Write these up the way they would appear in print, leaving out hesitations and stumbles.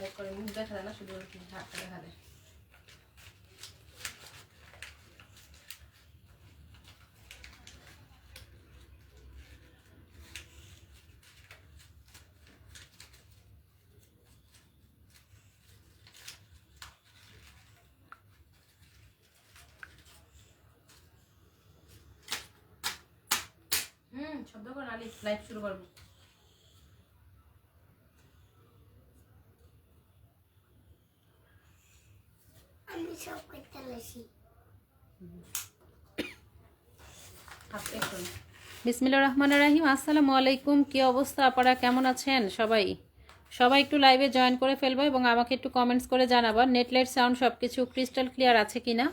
Like করে মুখ দেখা যায় না, শুধু ঢাকটা দেখা যায়। শব্দ করে নালি লাইভ শুরু করবো। আমি সব করতে লাসি। বিসমিল্লাহির রহমানির রহিম। আসসালামু আলাইকুম। কি অবস্থা আপনারা, কেমন আছেন সবাই? সবাই একটু লাইভে জয়েন করে ফেলবো এবং আমাকে একটু কমেন্টস করে জানাবা নেট লাইট সাউন্ড সব কিছু ক্রিস্টাল ক্লিয়ার আছে কিনা,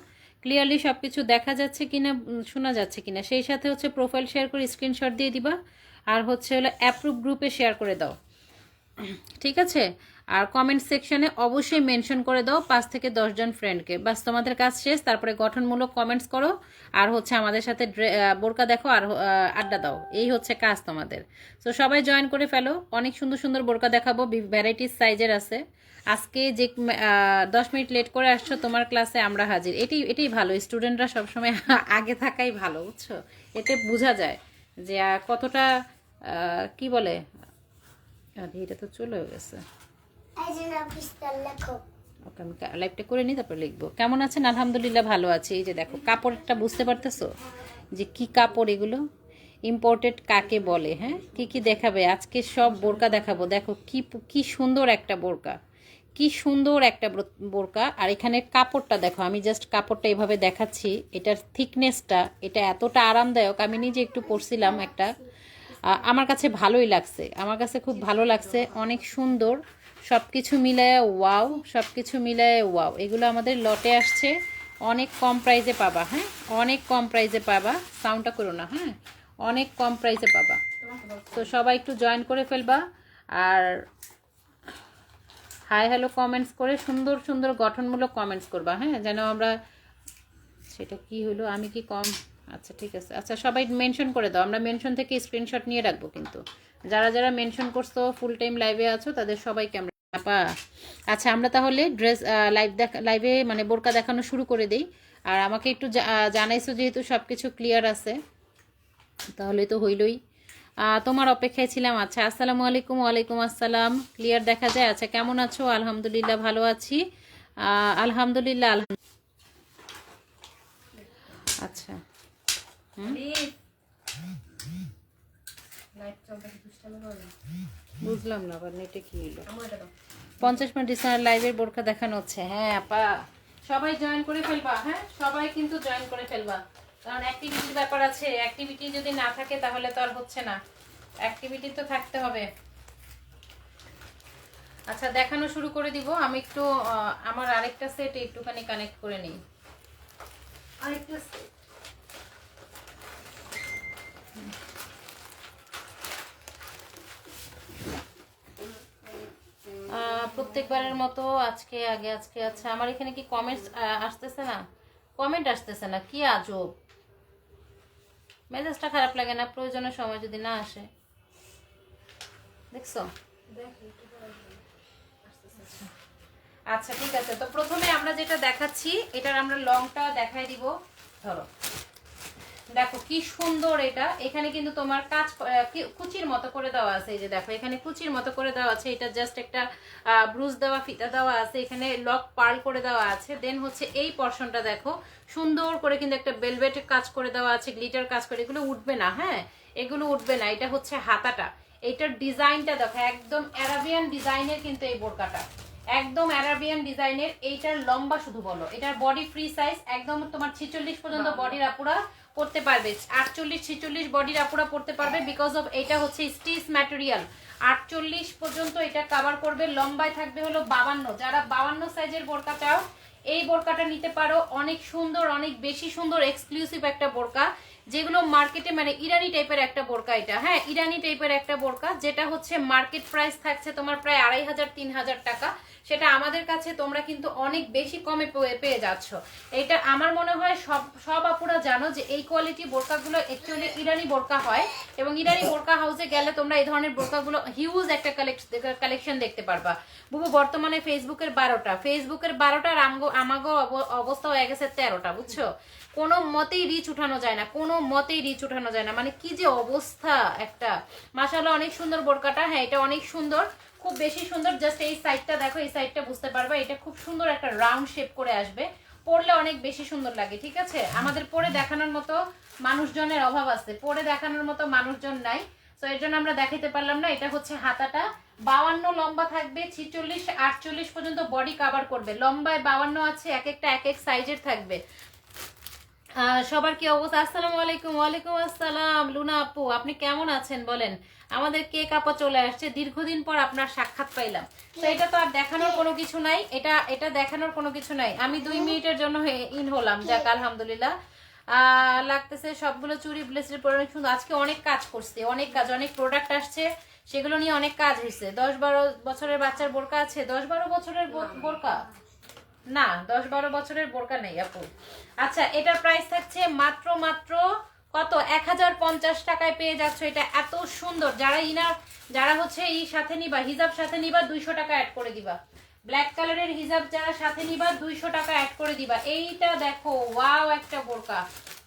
ক্লিয়ারলি সব কিছু দেখা যাচ্ছে কিনা, শোনা যাচ্ছে কিনা। সেই সাথে হচ্ছে প্রোফাইল শেয়ার করে স্ক্রিনশট দিয়ে দিবা, আর হচ্ছে হলো অ্যাপ্রুভ গ্রুপে শেয়ার করে দাও, ঠিক আছে? আর কমেন্ট সেকশনে অবশ্যই মেনশন করে দাও 5 থেকে 10 জন ফ্রেন্ডকে। বাস তোমাদের কাজ শেষ। তারপরে গঠনমূলক কমেন্টস করো, আর হচ্ছে আমাদের সাথে বোরকা দেখো, আর আড্ডা দাও। এই হচ্ছে কাজ তোমাদের। তো সবাই জয়েন করে ফেলো। অনেক সুন্দর সুন্দর বোরকা দেখাবো, ভ্যারাইটিস সাইজের আছে। আজকে যে 10 মিনিট লেট করে আসছো তোমার ক্লাসে আমরা হাজির। এটাই ভালো, স্টুডেন্টরা সবসময় আগে থাকাই ভালো, বুঝছো? এতে বোঝা যায় যে কতটা কি বলে। আরে এটা তো চলে গেছে। ওকে, আমি লাইভটা করে নিই, তারপর লিখবো। কেমন আছেন? আলহামদুলিল্লাহ ভালো আছি। এই যে দেখো কাপড়টা বুঝতে পারতেছো যে কি কাপড় এগুলো, ইম্পোর্টেড কাকে বলে। হ্যাঁ, কি কি দেখাবে আজকে? সব বোরকা দেখাবো। দেখো কি সুন্দর একটা বোরকা, কি সুন্দর একটা বোরকা। আর এখানে কাপড়টা দেখো, আমি জাস্ট কাপড়টা এভাবে দেখাচ্ছি। এটার থিকনেসটা, এটা এতটা আরামদায়ক। আমি নিজে একটু পরছিলাম একটা, আমার কাছে ভালোই লাগছে, আমার কাছে খুব ভালো লাগছে, অনেক সুন্দর। সব কিছু মিলায় ওয়াও, সব কিছু মিলায় ওয়াও। এগুলো আমাদের লটে আসছে, অনেক কম প্রাইসে পাবা। হ্যাঁ, অনেক কম প্রাইসে পাবা। সাউন্ডটা করো না। হ্যাঁ, অনেক কম প্রাইসে পাবা। তো সবাই একটু জয়েন করে ফেলবা, আর হাই হ্যালো কমেন্টস করে সুন্দর সুন্দর গঠনমূলক কমেন্টস করবা। হ্যাঁ, যেন আমরা, সেটা কি হলো, আমি কি কম, আচ্ছা ঠিক আছে। আচ্ছা সবাই মেনশন করে দাও, আমরা মেনশন থেকে স্ক্রিনশট নিয়ে রাখবো। কিন্তু যারা যারা মেনশন করছো, ফুল টাইম লাইভে আছো, তাদের সবাইকে আমরা আপা। আচ্ছা আমরা তাহলে ড্রেস লাইভে মানে বোরকা দেখানো শুরু করে দেই। আর আমাকে একটু জানাইছো যেহেতু সব কিছু ক্লিয়ার আছে, তাহলে তো হইলই। তোমার অপেক্ষায় ছিলাম। আচ্ছা আসসালামু আলাইকুম। ওয়ালাইকুম আসসালাম। ক্লিয়ার দেখা যায়? আচ্ছা কেমন আছো? আলহামদুলিল্লাহ ভালো আছি, আলহামদুলিল্লাহ। আচ্ছা বুঝলাম না আবার নেটে কি হলো। 50 মিনিট ডিসকাউন্ট লাইভের বোরকা দেখানো হচ্ছে। হ্যাঁ আপা, সবাই জয়েন করে ফেলবা। হ্যাঁ, সবাই কিন্তু জয়েন করে ফেলবা, কারণ অ্যাক্টিভিটির ব্যাপার আছে। অ্যাক্টিভিটি যদি না থাকে তাহলে তো আর হচ্ছে না, অ্যাক্টিভিটি তো থাকতে হবে। আচ্ছা দেখানো শুরু করে দিব। আমি একটু আমার আরেকটা সেট একটুখানি কানেক্ট করে নিই। আরেকটা সেট প্রত্যেকবারের মতো আজকে আচ্ছা আমার এখানে কি কমেন্টস আসতেছে না? কমেন্ট আসতেছে না, কি আজব। মেজাজটা খারাপ লাগে না প্রয়োজনের সময় যদি না আসে, দেখছো? আচ্ছা ঠিক আছে। তো প্রথমে আমরা যেটা দেখাচ্ছি, এটার আমরা লংটা দেখাই দিব। ধরো দেখো কি সুন্দর এটা। এখানে কিন্তু তোমার কাজ কুচির মতো করে দেওয়া আছে। এই যে দেখো এখানে কুচির মতো করে দেওয়া আছে। এটা জাস্ট একটা ব্রুজ দেওয়া, ফিতা দেওয়া আছে। এখানে লক পার্ল করে দেওয়া আছে। দেন হচ্ছে এই পর্শনটা দেখো সুন্দর করে কিন্তু একটা বেলভেট কাজ করে দেওয়া আছে, গ্লিটার কাজ করে। এগুলো উঠবে না, হ্যাঁ এগুলো উঠবে না। এটা হচ্ছে হাতাটা, এটার ডিজাইনটা দেখো একদম অ্যারাবিয়ান ডিজাইনের কিন্তু এই বোরকাটা, একদম অ্যারাবিয়ান ডিজাইনের। এইটার লম্বা শুধু বলো, এটার বডি ফ্রি সাইজ একদম তোমার 46 পর্যন্ত বডির আপুরা পড়তে পারবে। 48 46 বডির আপুরা পড়তে পারবে, বিকজ অফ এটা হচ্ছে স্টিচ ম্যাটেরিয়াল। 48 পর্যন্ত এটা কভার করবে। লম্বায় থাকবে হলো 52। যারা 52 সাইজের বোরকা চাও এই বোরকাটা নিতে পারো। অনেক সুন্দর, অনেক বেশি সুন্দর, এক্সক্লুসিভ একটা বোরকা, যেগুলো মার্কেটে মানে ইরানি টাইপের একটা বোরকা এটা, হ্যাঁ ইরানি টাইপের একটা বোরকা, যেটা হচ্ছে মার্কেট প্রাইস থাকছে তোমার প্রায় 2500-3000 টাকা, সেটা আমাদের কাছে তোমরা কিন্তু অনেক বেশি কমে পেয়ে যাচ্ছ। এটা আমার মনে হয় সব আপুরা জানো যে এই কোয়ালিটি বোরকাগুলো অ্যাকচুয়ালি ইরানি বোরকা হয়, এবং ইরানি বোরকা হাউসে গেলে তোমরা এই ধরনের বোরকাগুলো হিউজ একটা কালেকশন দেখতে পারবা। বুবু বর্তমানে ফেসবুকের 12টা আর আমাগো অবস্থা হয়ে গেছে 13টা, বুঝছো? কোনো মতেই রিচ উঠানো যায় না, কোনো মতেই রিচ উঠানো যায় না, মানে কি যে অবস্থা একটা। মাশাআল্লাহ অনেক সুন্দর বোরকাটা, হ্যাঁ এটা অনেক সুন্দর, খুব বেশি সুন্দর। জাস্ট এই সাইডটা দেখো, এই সাইডটা বুঝতে পারবা, এটা খুব সুন্দর একটা রাউন্ড শেপ করে আসবে, পরলে অনেক বেশি সুন্দর লাগে। ঠিক আছে, আমাদের পরে দেখানোর মতো মানুষজনের অভাব আছে, পরে দেখানোর মতো মানুষজন নাই, তো এর জন্য আমরা দেখাইতে পারলাম না। এটা হচ্ছে হাতাটা 52 লম্বা থাকবে, 46-48 পর্যন্ত বডি কভার করবে, লম্বায় 52 আছে, এক একটা এক এক সাইজের থাকবে। সবার কি অবস্থা? আসসালামু আলাইকুম। ওয়ালাইকুম আসসালাম লুনা আপু, আপনি কেমন আছেন বলেন? আমাদের কেক আপা চলে আসছে, দীর্ঘদিন পর আপনার সাক্ষাৎ পাইলাম। তো এটা তো আর দেখানোর কোনো কিছু নাই, এটা দেখানোর কোনো কিছু নাই। আমি 2 মিনিটের জন্য ইন হলাম, যাক আলহামদুলিল্লাহ। লাগতেছে সবগুলো চুড়ি ব্লেসলেট পরে অনেক সুন্দর। আজকে অনেক কাজ করছে, অনেক কাজ, অনেক প্রোডাক্ট আসছে, সেগুলো নিয়ে অনেক কাজ হয়েছে। 10-12 বছরের বাচ্চার বোরকা আছে, 10-12 বছরের বোরকা না, 10-12 বছরের বোরকা নেই আপু। আচ্ছা, এটার প্রাইস থাকছে মাত্র কত? 1050 টাকায় পেয়ে যাচ্ছ। এটা এত সুন্দর, যারা হচ্ছে এই সাথে নিবা, হিজাব সাথে নিবা, 200 টাকা অ্যাড করে দিবা। ব্ল্যাক কালারের হিজাব যারা সাথে নিবা, 200 টাকা অ্যাড করে দিবা। এইটা দেখো, ওয়াও একটা বোরকা,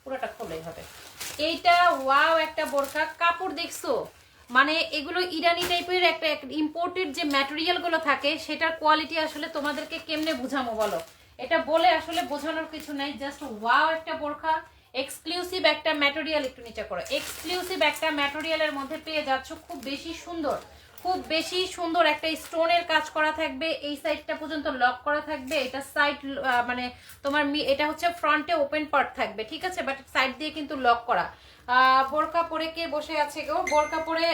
পুরোটা খোলাই হবে। এইটা ওয়াও একটা বোরকা, কাপড় দেখছো? মানে এগুলো ইরানি টাইপের একটা ইম্পোর্টেড যে ম্যাটেরিয়াল গুলো থাকে, সেটার কোয়ালিটি আসলে তোমাদেরকে কেমনে বুঝামো বলো? এটা বলে আসলে বোঝানোর কিছু নাই, জাস্ট ওয়াও একটা বোরকা, এক্সক্লুসিভ একটা ম্যাটেরিয়াল। একটু নিচে করো, এক্সক্লুসিভ একটা ম্যাটেরিয়ালের মধ্যে পেয়ে যাচ্ছ, খুব বেশি সুন্দর, খুব বেশি সুন্দর একটা স্টোনের কাজ করা থাকবে, এই সাইডটা পর্যন্ত লক করা থাকবে। এটা সাইড মানে তোমার এটা হচ্ছে ফ্রন্টে ওপেন পার্ট থাকবে, ঠিক আছে, বাট সাইড দিয়ে কিন্তু লক করা। বোরকা পরে কে বসে আছে গো? বোরকা পরে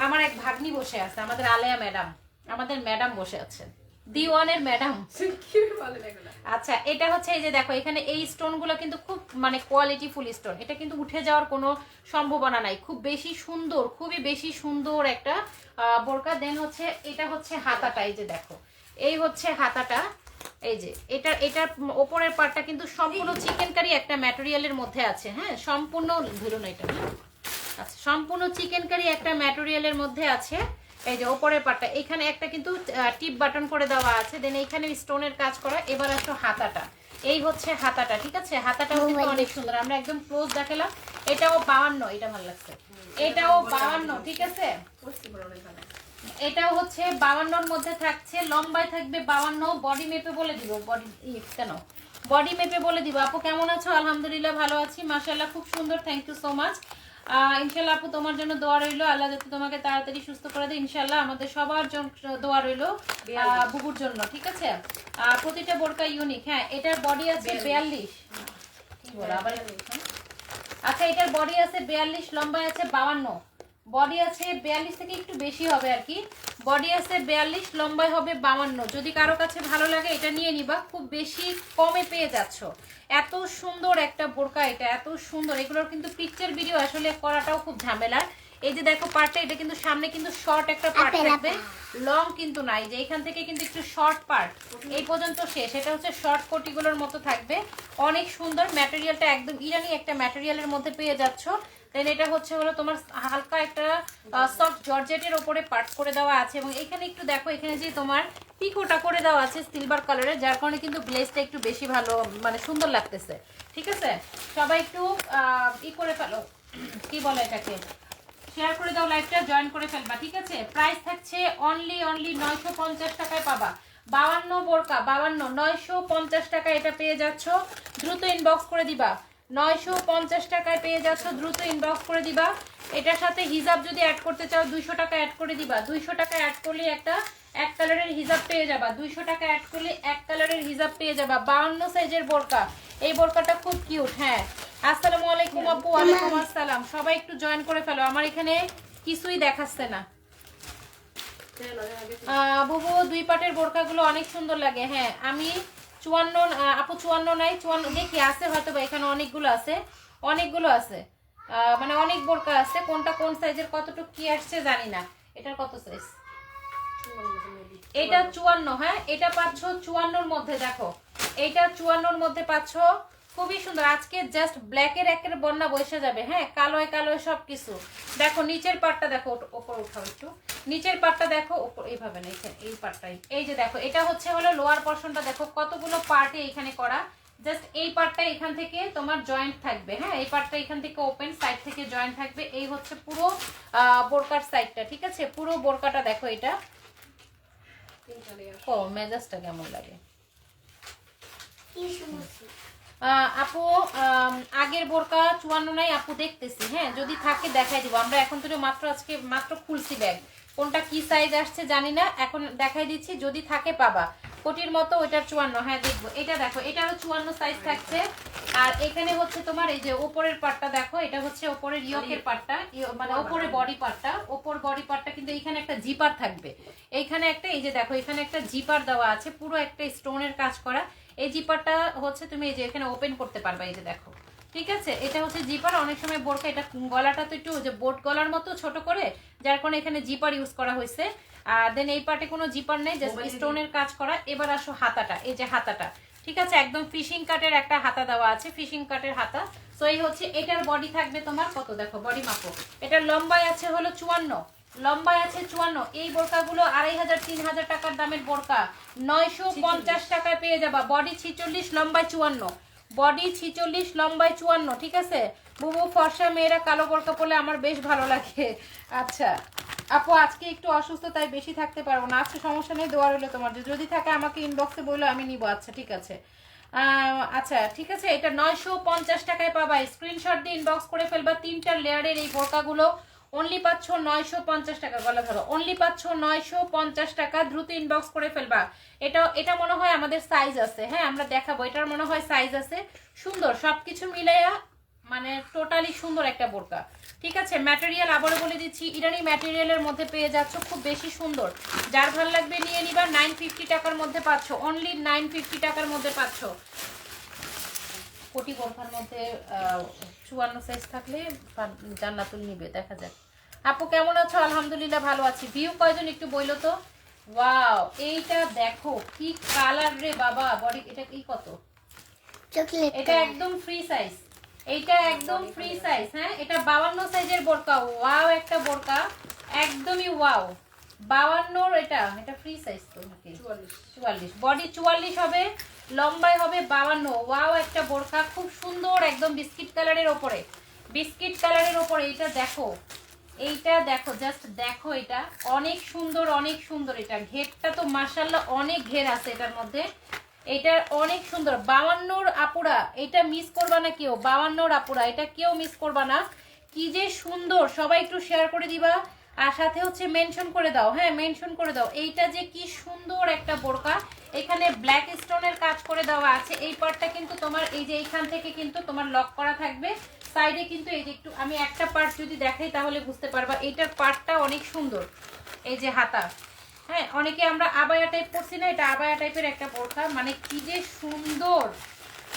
আমার এক ভাগ্নি বসে আছে, আমাদের আলেয়া ম্যাডাম, আমাদের ম্যাডাম বসে আছেন, দিওয়ানের ম্যাডাম। আচ্ছা, এটা হচ্ছে এই যে দেখো, এখানে এই স্টোন গুলো কিন্তু খুব মানে কোয়ালিটি ফুল স্টোন, এটা কিন্তু উঠে যাওয়ার কোনো সম্ভাবনা নাই, খুব বেশি সুন্দর, খুবই বেশি সুন্দর একটা বোরকা। দেন হচ্ছে এটা হচ্ছে হাতাটা, এই যে দেখো, এই হচ্ছে হাতাটা, এই যে এটার ওপরের পার্টটা কিন্তু সম্পূর্ণ চিকেন কারি একটা ম্যাটেরিয়ালের মধ্যে আছে, হ্যাঁ সম্পূর্ণ ধরুন এটা, আচ্ছা সম্পূর্ণ চিকেন কারি একটা ম্যাটেরিয়ালের মধ্যে আছে। এই যে ওপরের পার্টটা, এখানে একটা কিন্তু টিপ বাটন করে দেওয়া আছে, দেন এইখানে স্টোনের কাজ করা। এবার আসো হাতাটা, এই হচ্ছে হাতাটা, ঠিক আছে, হাতাটাও কিন্তু অনেক সুন্দর, আমরা একদম ক্লোজ দেখালাম। এটাও 52, এটা ভালো লাগছে, এটাও 52, ঠিক আছে, এটাও হচ্ছে 52-র মধ্যে থাকছে, লম্বায় থাকবে 52, বডি মেপে বলে দিব, বডি মেপে বলে দিব। আপু কেমন আছো? আলহামদুলিল্লাহ ভালো আছি, মাশাআল্লাহ খুব সুন্দর, থ্যাংক ইউ সো মাচ। ইনশাল্লাহ আপু তোমার জন্য দোয়া রইলো, আল্লাহ যাতে তোমাকে তাড়াতাড়ি সুস্থ করে দেয় ইনশাল্লাহ। আমাদের সবার জন্য দোয়া রইলো, বুবুর জন্য, ঠিক আছে। প্রতিটা বোরকা ইউনিক, হ্যাঁ এটার বডি আছে 42, কি বলো আবার, আচ্ছা এটার বডি আছে 42, লম্বায় আছে 52, বডি আছে 42 থেকে একটু বেশি হবে আর কি, বডি আছে 42, লম্বায় হবে 52। যদি কারো কাছে ভালো লাগে এটা নিয়ে নিবা, খুব বেশি কমে পেয়ে যাচ্ছ। এত সুন্দর একটা বোরকা, এটা এত সুন্দর, এগুলোর কিন্তু পিকচার ভিডিও আসলে করাটাও খুব ঝামেলার। এই যে দেখো পার্টটা, এটা কিন্তু সামনে কিন্তু শর্ট একটা পার্ট থাকবে, লং কিন্তু নাই, যে এখান থেকে কিন্তু একটু শর্ট পার্ট, এই পর্যন্ত শেষ, এটা হচ্ছে শর্ট কোটিগুলোর মতো থাকবে, অনেক সুন্দর। ম্যাটেরিয়ালটা একদম ইরানি একটা ম্যাটেরিয়ালের মধ্যে পেয়ে যাচ্ছ। দেন এটা হচ্ছে হলো তোমার হালকা একটা সফট জর্জেটের উপরে পার্ট করে দেওয়া আছে, এবং এখানে একটু দেখো, এখানে যে তোমার পিকোটা করে দেওয়া আছে সিলভার কালারের, যার কারণে কিন্তু গ্লেজটা একটু বেশি ভালো মানে সুন্দর লাগতেছে, ঠিক আছে। সবাই একটু করে ফেলো, কি বলে এটাকে, শেয়ার করে দাও, লাইভটা জয়েন করে ফেলবা, ঠিক আছে। প্রাইস থাকছে অনলি 950 টাকায় পাবা, 52 বোরকা 52, 950 টাকা এটা পেয়ে যাচ্ছ, দ্রুত ইনবক্স করে দিবা। 950 টাকায় পেয়ে যাচ্ছ, দ্রুত ইনবক্স করে দিবা। এটার সাথে হিজাব যদি অ্যাড করতে চাও 200 টাকা অ্যাড করে দিবা, 200 টাকা অ্যাড করলে একটা এক কালারের হিজাব পেয়ে যাবা, 200 টাকা অ্যাড করলে এক কালারের হিজাব পেয়ে যাবা। 52 সাইজের বোরকা, এই বোরকাটা খুব কিউট। হ্যাঁ আসসালামু আলাইকুম আপু। ওয়ালাইকুম আসসালাম। সবাই একটু জয়েন করে ফেলো, আমার এখানে কিছুই দেখাচ্ছে না। বুবু দুই পাটের বোরকাগুলো অনেক সুন্দর লাগে। হ্যাঁ আমি 54 আপু 54 নাই, 54 দেখি আছে হয়তো বা, এখানে অনেকগুলো আছে, অনেকগুলো আছে, মানে অনেক বোরকা আছে, কোনটা কোন সাইজের কতটুকু কি আসছে জানি না। এটার কত সাইজ? এটা 54। হ্যাঁ, এটা পাচ্ছ 54-র মধ্যে। দেখো এটা 54-র মধ্যে পাচ্ছ, খুবই সুন্দর। আজকে জাস্ট ব্ল্যাকের একের বন্যা বসে যাবে। হ্যাঁ, কালোয় কালোয় সবকিছু। দেখো নিচের পাটটা দেখো, উপর উঠাও একটু, নিচের পাটটা দেখো, উপর এইভাবে না, এই পাটটাই। এই যে দেখো, এটা হচ্ছে হলো লোয়ার পোর্শনটা, দেখো কতগুলো পার্টে এখানে করা। জাস্ট এই পার্টটা এখান থেকে তোমার জয়েন্ট থাকবে। হ্যাঁ, এই পার্টটা এখান থেকে ওপেন, সাইড থেকে জয়েন্ট থাকবে। এই হচ্ছে পুরো বোরকার সাইডটা। ঠিক আছে, পুরো বোরকাটা দেখো। এটা ও মেজাজটা কেমন লাগে আপু? আগের বোরকা 54 নাই আপু, দেখতেছি। হ্যাঁ, যদি থাকে দেখাই দিব আমরা। এখন তো আজকে মাত্র খুলছি ব্যাগ, কোনটা কি সাইজ আসছে জানি না, এখন দেখাই দিচ্ছি। যদি থাকে পাবা। কোটির মতো ওইটার 54। হ্যাঁ দেখবো। এটা দেখো, এটারও 54 সাইজ থাকছে। আর এখানে হচ্ছে তোমার এই যে উপরের পার্টটা দেখো, এটা হচ্ছে উপরের ইয়কের পার্টটা, মানে উপরে বডি পার্টটা, উপর বডি পার্টটা কিন্তু এখানে একটা জিপার থাকবে। এইখানে একটা, এই যে দেখো এখানে একটা জিপার দেওয়া আছে, পুরো একটা স্টোনের কাজ করা। এই জিপারটা হচ্ছে তুমি এই যে এখানে ওপেন করতে পারবা। এই যে দেখো, ঠিক আছে, এটা হচ্ছে জিপার। অনেক সময় বোরকা এটা গলাটা তো একটু যে বোট গলার মতো ছোট করে, যার কারণে এখানে জিপার ইউজ করা হয়েছে। আর দেন এই পার্টে কোনো জিপার নেই, জাস্ট স্টোনের কাজ করা। এবার আসো হাতাটা, এই যে হাতাটা, ঠিক আছে, একদম ফিশিং কাটের একটা হাতা দেওয়া আছে, ফিশিং কাটের হাতা। সো এই হচ্ছে এটার বডি থাকবে তোমার কত, দেখো বডি মাপো। এটার লম্বায় আছে হলো 54, লম্বায় আছে 54। এই বোরকাগুলো 2500-3000 টাকার দামের বোরকা 950 টাকায় পেয়ে যাবা। বডি 46, লম্বায় 54, বডি 46, লম্বায় 54। ঠিক আছে, বুবু ফর্সা মেয়েরা কালো বোরকা পরলে আমার বেশ ভালো লাগে। আচ্ছা আপু, আজকে একটু অসুস্থ তাই বেশি থাকতে পারবো না। আজকে সমস্যা নেই, দোয়া রইলো তোমার, যদি থাকে আমাকে ইনবক্সে বললো, আমি নিবো। আচ্ছা ঠিক আছে, আচ্ছা ঠিক আছে। এটা 950 টাকায় পাবা। স্ক্রিনশট দিয়ে ইনবক্স করে ফেলবা। 3টা লেয়ারের এই বোরকাগুলো অনলি পাচ্ছ 950 টাকা। গলা ধরো, অনলি পাচ্ছ 950 টাকা। দ্রুত ইনবক্স করে ফেলবা। এটা মনে হয় আমাদের সাইজ আছে। হ্যাঁ, আমরা দেখাবো। এটার মনে হয় সাইজ আছে। সুন্দর, সবকিছু মিলাইয়া মানে টোটালি সুন্দর একটা বোরকা। ঠিক আছে, ম্যাটেরিয়াল আবারও বলে দিচ্ছি, ইরানি ম্যাটেরিয়ালের মধ্যে পেয়ে যাচ্ছ, খুব বেশি সুন্দর। যার ভালো লাগবে নিয়ে নিবা। 950 টাকার মধ্যে পাচ্ছ, অনলি 950 টাকার মধ্যে পাচ্ছ। কোটি বোরকার মধ্যে 54 সাইজ থাকলে জান্নাতুল নিবে, দেখা যাক। আপু কেমন আছো? আলহামদুলিল্লাহ ভালো আছি। ভিউ কয়জন একটু বইলো তো। ওয়াও, এইটা দেখো কি কালার রে বাবা। বডি এটা কি কত? চকলেট। এটা একদম ফ্রি সাইজ, এইটা একদম ফ্রি সাইজ। হ্যাঁ, এটা 52 সাইজের বোরকা। ওয়াও, একটা বোরকা একদমই ওয়াও। 52, এটা ফ্রি সাইজ তো নাকি? 44, বডি 44 হবে, লম্বায় হবে 52। ওয়াও, একটা বোরকা খুব সুন্দর, একদম বিস্কিট কালারের ওপরে, বিস্কিট কালারের ওপরে। এটা দেখো, এইটা দেখো, জাস্ট দেখো, এটা অনেক সুন্দর, অনেক সুন্দর। এটা ঘেরটা তো মাশাআল্লাহ অনেক ঘের আছে এটার মধ্যে। এটা অনেক সুন্দর। 52 আপুরা, এটা মিস করবা না কেউ। 52 আপুরা, এটা কেউ মিস করবা না। কি যে সুন্দর, সবাই একটু শেয়ার করে দিবা। আর সাথে হচ্ছে মেনশন করে দাও। হ্যাঁ, মেনশন করে দাও। এইটা যে কি সুন্দর একটা বোরকা। এখানে ব্ল্যাক স্টোনের কাজ করে দেওয়া আছে। এই পার্টটা কিন্তু তোমার এই যে এইখান থেকে কিন্তু তোমার লক করা থাকবে। সাইডে কিন্তু এই যে একটু আমি একটা পার্ট যদি দেখাই তাহলে বুঝতে পারবা। এইটার পার্টটা অনেক সুন্দর। এই যে হাতা, হ্যাঁ, অনেকে আমরা আবায়া টাইপ করছি না, এটা আবায়া টাইপের একটা বোরকা। মানে কি যে সুন্দর।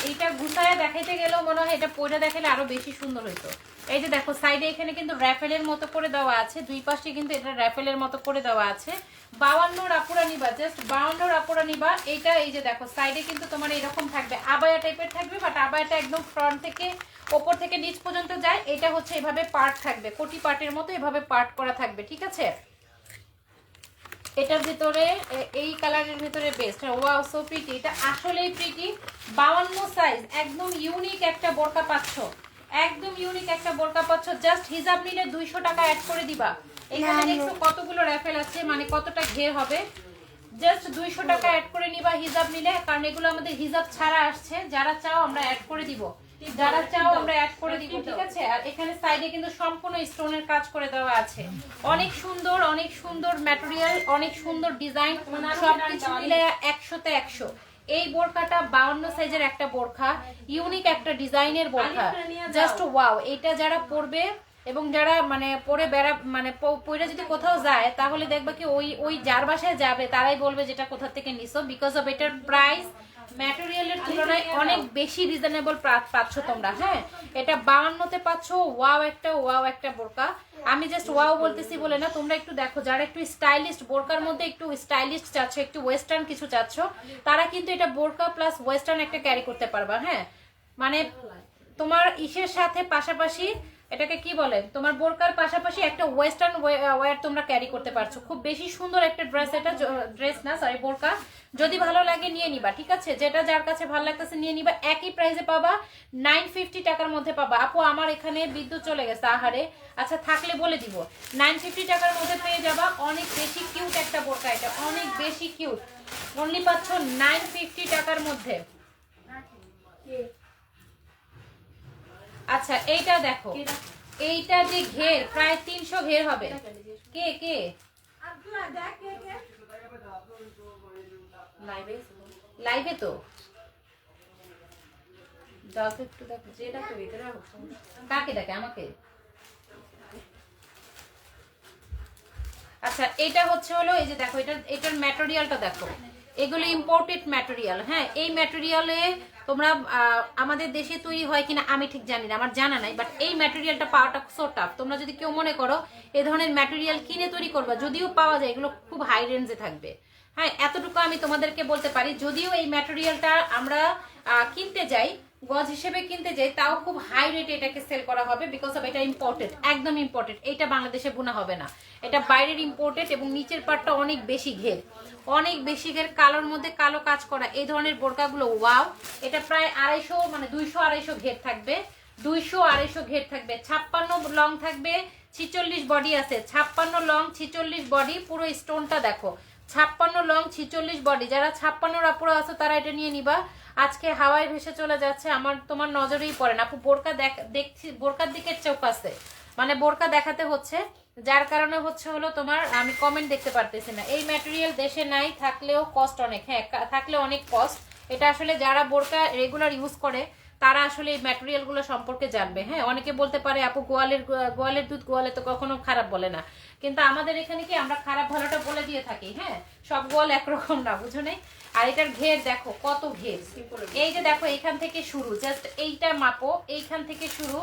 এইটা গুছায় দেখাইতে গেলেও মনে হয় এটা পরে দেখালে আরো বেশি সুন্দর হইতো। এই যে দেখো, সাইডে এখানে কিন্তু র্যাফেলের মতো করে দেওয়া আছে, দুই পাশে কিন্তু এটা র্যাফেলের মতো করে দেওয়া আছে। 52 আপুরা নিবা, জাস্ট 52 আপুরা নিবা। এইটা এই যে দেখো, সাইডে কিন্তু তোমার এরকম থাকবে, আবায়া টাইপের থাকবে, বাট আবায়াটা একদম ফ্রন্ট থেকে ওপর থেকে নিচ পর্যন্ত যায়। এটা হচ্ছে এভাবে পার্ট থাকবে, কোটি পার্টের মতো এভাবে পার্ট করা থাকবে। ঠিক আছে, এটার ভিতরে এই কালারের ভিতরে বেস্ট। Wow, so pretty. এটা আসলেই প্রিটি। 52 সাইজ, একদম ইউনিক একটা বোরকা পাচ্ছ, একদম ইউনিক একটা বোরকা পাচ্ছ। জাস্ট হিজাব নিলে 200 টাকা অ্যাড করে দিবা। এখানে দেখছো কতগুলো র্যাফেল আছে, মানে কতটা ঘের হবে। জাস্ট 200 টাকা অ্যাড করে নিবা হিজাব নিলে, কারণ এগুলো আমাদের হিজাব ছাড়া আসছে। যারা চাও আমরা অ্যাড করে দিব, যারা চাও আমরা অ্যাড করে দিব। ঠিক আছে, আর এখানে সাইডে কিন্তু সম্পূর্ণ স্টোনের কাজ করে দেওয়া আছে। অনেক সুন্দর, অনেক সুন্দর ম্যাটেরিয়াল, অনেক সুন্দর ডিজাইন, সবকিছু মিলে 100তে 100। এই বোরকাটা 52 সাইজের একটা বোরকা, ইউনিক একটা ডিজাইনের বোরকা, জাস্ট ওয়াও। এটা যারা পরবে এবং যারা মানে পরে বেড়া মানে পরে যদি কোথাও যায় তাহলে দেখবা কি ওই ওই যার বাসায় যাবে তারাই বলবে যেটা কোথা থেকে নিছো, বিকজ অফ এটার প্রাইস ম্যাটেরিয়ালের তুলনায় অনেক বেশি রিজনেবল পাচ্ছ তোমরা। হ্যাঁ, এটা 52তে পাচ্ছ। ওয়াও একটা বোরকা। আমি জাস্ট ওয়াও বলতেছি বলে না, তোমরা একটু দেখো, যারা একটু স্টাইলিস্ট বোরকার মধ্যে একটু স্টাইলিস্ট চাচ্ছ, একটু ওয়েস্টার্ন কিছু চাচ্ছ, তারা কিন্তু এটা বোরকা প্লাস ওয়েস্টার্ন একটা ক্যারি করতে পারবা। হ্যাঁ, মানে তোমার ইসের সাথে পাশাপাশি এটাকে কি বলে, তোমার বোরকার পাশাপাশি একটা ওয়েস্টার্ন ওয়্যার তোমরা ক্যারি করতে পারছো। খুব বেশি সুন্দর একটা ড্রেস, এটা ড্রেস না সরি বোরকা। যদি ভালো লাগে নিয়ে নিবা, ঠিক আছে, যেটা যার কাছে ভালো লাগতেছে নিয়ে নিবা। একই প্রাইসে পাবা, 950 টাকার মধ্যে পাবা। আপু আমার এখানে বিদ্যুৎ চলে গেছে, আহারে। আচ্ছা থাকলে বলে দিব, 950 টাকার মধ্যে পেয়ে যাবা। অনেক বেশি কিউট একটা বোরকা, এটা অনেক বেশি কিউট। অনলি পাচ্ছ 950 টাকার মধ্যে। আচ্ছা এইটা দেখো, এইটা যে ঘের প্রায় 300 ঘের হবে। কে কে লাইভে তো যাও তো একটু দেখো, যে দেখো ভিতরে কাকে দেখে আমাকে। আচ্ছা এটা হচ্ছে হলো এই যে দেখো, এটার ম্যাটেরিয়ালটা দেখো, এগুলো ইম্পোর্টেড ম্যাটেরিয়াল। হ্যাঁ, এই ম্যাটেরিয়ালে তোমরা আমাদের দেশে তৈরি হয় কিনা আমি ঠিক জানি না, আমার জানা নাই, বাট এই ম্যাটেরিয়ালটা পাওয়াটা সো টাফ। তোমরা যদি কেউ মনে করো এই ধরনের ম্যাটেরিয়াল কিনে তৈরি করবা, যদিও পাওয়া যায়, এগুলো খুব হাই রেঞ্জে থাকবে। হ্যাঁ, এতটুকু আমি তোমাদেরকে বলতে পারি। যদিও এই ম্যাটেরিয়ালটা আমরা কিনতে যাই, গজ হিসেবে কিনতে যাই, তাও খুব হাই রেটে এটাকে সেল করা হবে, বিকজ অফ এটা ইম্পোর্টেড, একদম ইম্পোর্টেড। এটা বাংলাদেশে বোনা হবে না, এটা বাইরের ইম্পোর্টেড। এবং নিচের পাটটা অনেক বেশি ঘের, অনেক বেশি ঘের, কালোর মধ্যে কালো কাজ করা। এই ধরনের বোরকাগুলো ওয়াও। এটা প্রায় 250 মানে 200-250 ঘের থাকবে, 200-250 ঘের থাকবে। 56 লং থাকবে, 46 বডি আছে। 56 লং 46 বডি, পুরো স্টোনটা দেখো। 56 লং 46 বডি। যারা 56 আপুরা আছে তারা এটা নিয়ে নিবা। আজকে হাওয়ায় ভেসে চলে যাচ্ছে, আমার তোমার নজরেই পড়ে না আপু। বোরকা দেখছি, বোরকার দিকে চোখ আছে, মানে বোরকা দেখাতে হচ্ছে, যার কারণে হচ্ছে হলো তোমার আমি কমেন্ট দেখতে পারতেছি না। এই ম্যাটেরিয়াল দেশে নাই, থাকলেও কস্ট অনেক। হ্যাঁ, থাকলে অনেক কস্ট। এটা আসলে যারা বোরকা রেগুলার ইউজ করে তারা আসলে এই ম্যাটেরিয়ালগুলো সম্পর্কে জানবে। হ্যাঁ, অনেকে বলতে পারে আপু গোয়ালের দুধ গোয়ালে তো কখনো খারাপ বলে না, কিন্তু আমাদের এখানে কি আমরা খারাপ ভালোটা বলে দিয়ে থাকি। হ্যাঁ, সব গোয়াল একরকম না, বুঝো নাই। আর এটার ঘের দেখো কত ঘের। এই যে দেখো এইখান থেকে শুরু, জাস্ট এইটা মাপো, এইখান থেকে শুরু।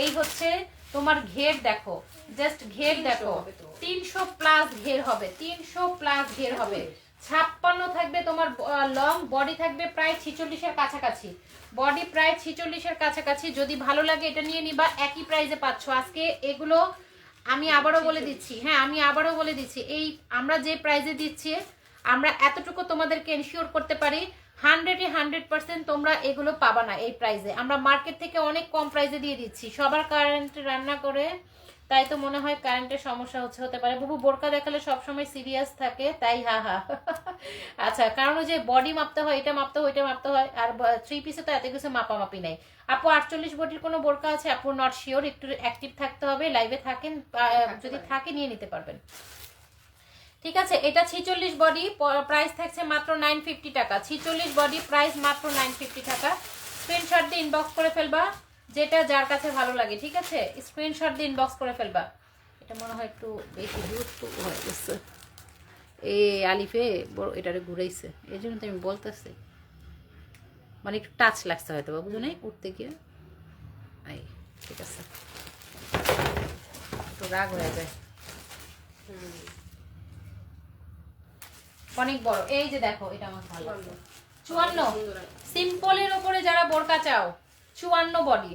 এই হচ্ছে তোমার ঘের দেখো, জাস্ট ঘের দেখো, 300 প্লাস ঘের হবে, 300 প্লাস ঘের হবে। 56 থাকবে তোমার লং, বডি থাকবে প্রায় 46-এর কাছাকাছি, বডি প্রায় 46-এর কাছাকাছি। যদি ভালো লাগে এটা নিয়ে নিবা, একই প্রাইসে পাচ্ছ আজকে এগুলো। আমি আবারও বলে দিচ্ছি, হ্যাঁ আমি আবারও বলে দিচ্ছি, এই আমরা যে প্রাইসে দিচ্ছি, আমরা এতটুকু তোমাদেরকে এনশিওর করতে পারি, 100% তোমরা এগুলো পাবা না এই প্রাইসে। আমরা মার্কেট থেকে অনেক কম প্রাইসে দিয়ে দিচ্ছি। সবার কারেন্ট রান্না করে, তাই তো মনে হয় কারেন্টের সমস্যা হতে পারে। বুবু বোরকা দেখালে সবসময় সিরিয়াস থাকে, তাই হা হা। আচ্ছা, কারণ ওই যে বডি মাপতে হয়, এটা মাপতে হয়, ওইটা মাপতে হয়, আর 3 পিসে তো এত কিছু মাপামাপি নাই। আপু 48 বডির কোনো বোরকা আছে? আপু নট শিওর, একটু অ্যাক্টিভ থাকতে হবে, লাইভে থাকেন, যদি থাকে নিয়ে নিতে পারবেন। ঠিক আছে, এটা 46 বডি, প্রাইস থাকছে মাত্র 950 টাকা। 46 বডি, প্রাইস মাত্র 950 টাকা। স্ক্রিনশট দিয়ে ইনবক্স করে ফেলবা, যেটা যার কাছে ভালো লাগে। ঠিক আছে, স্ক্রিনশট দিয়ে ইনবক্স করে ফেলবা। এটা মনে হয় একটু বেশি দূরত্ব হয়ে গেছে, আলিফে এটারে ঘুরাইছে, এই জন্য তো আমি বলতেছি, মানে একটু টাচ লাগছে হয়তো বা, বুঝো নাই উঠতে গিয়ে। ঠিক আছে, একটু রাগ হয়ে যায়, অনেক বড়। এই যে দেখো, এটা আমার ভালো লাগছে। 54 সিম্পলের উপরে যারা বোরকা চাও, 54 বডি,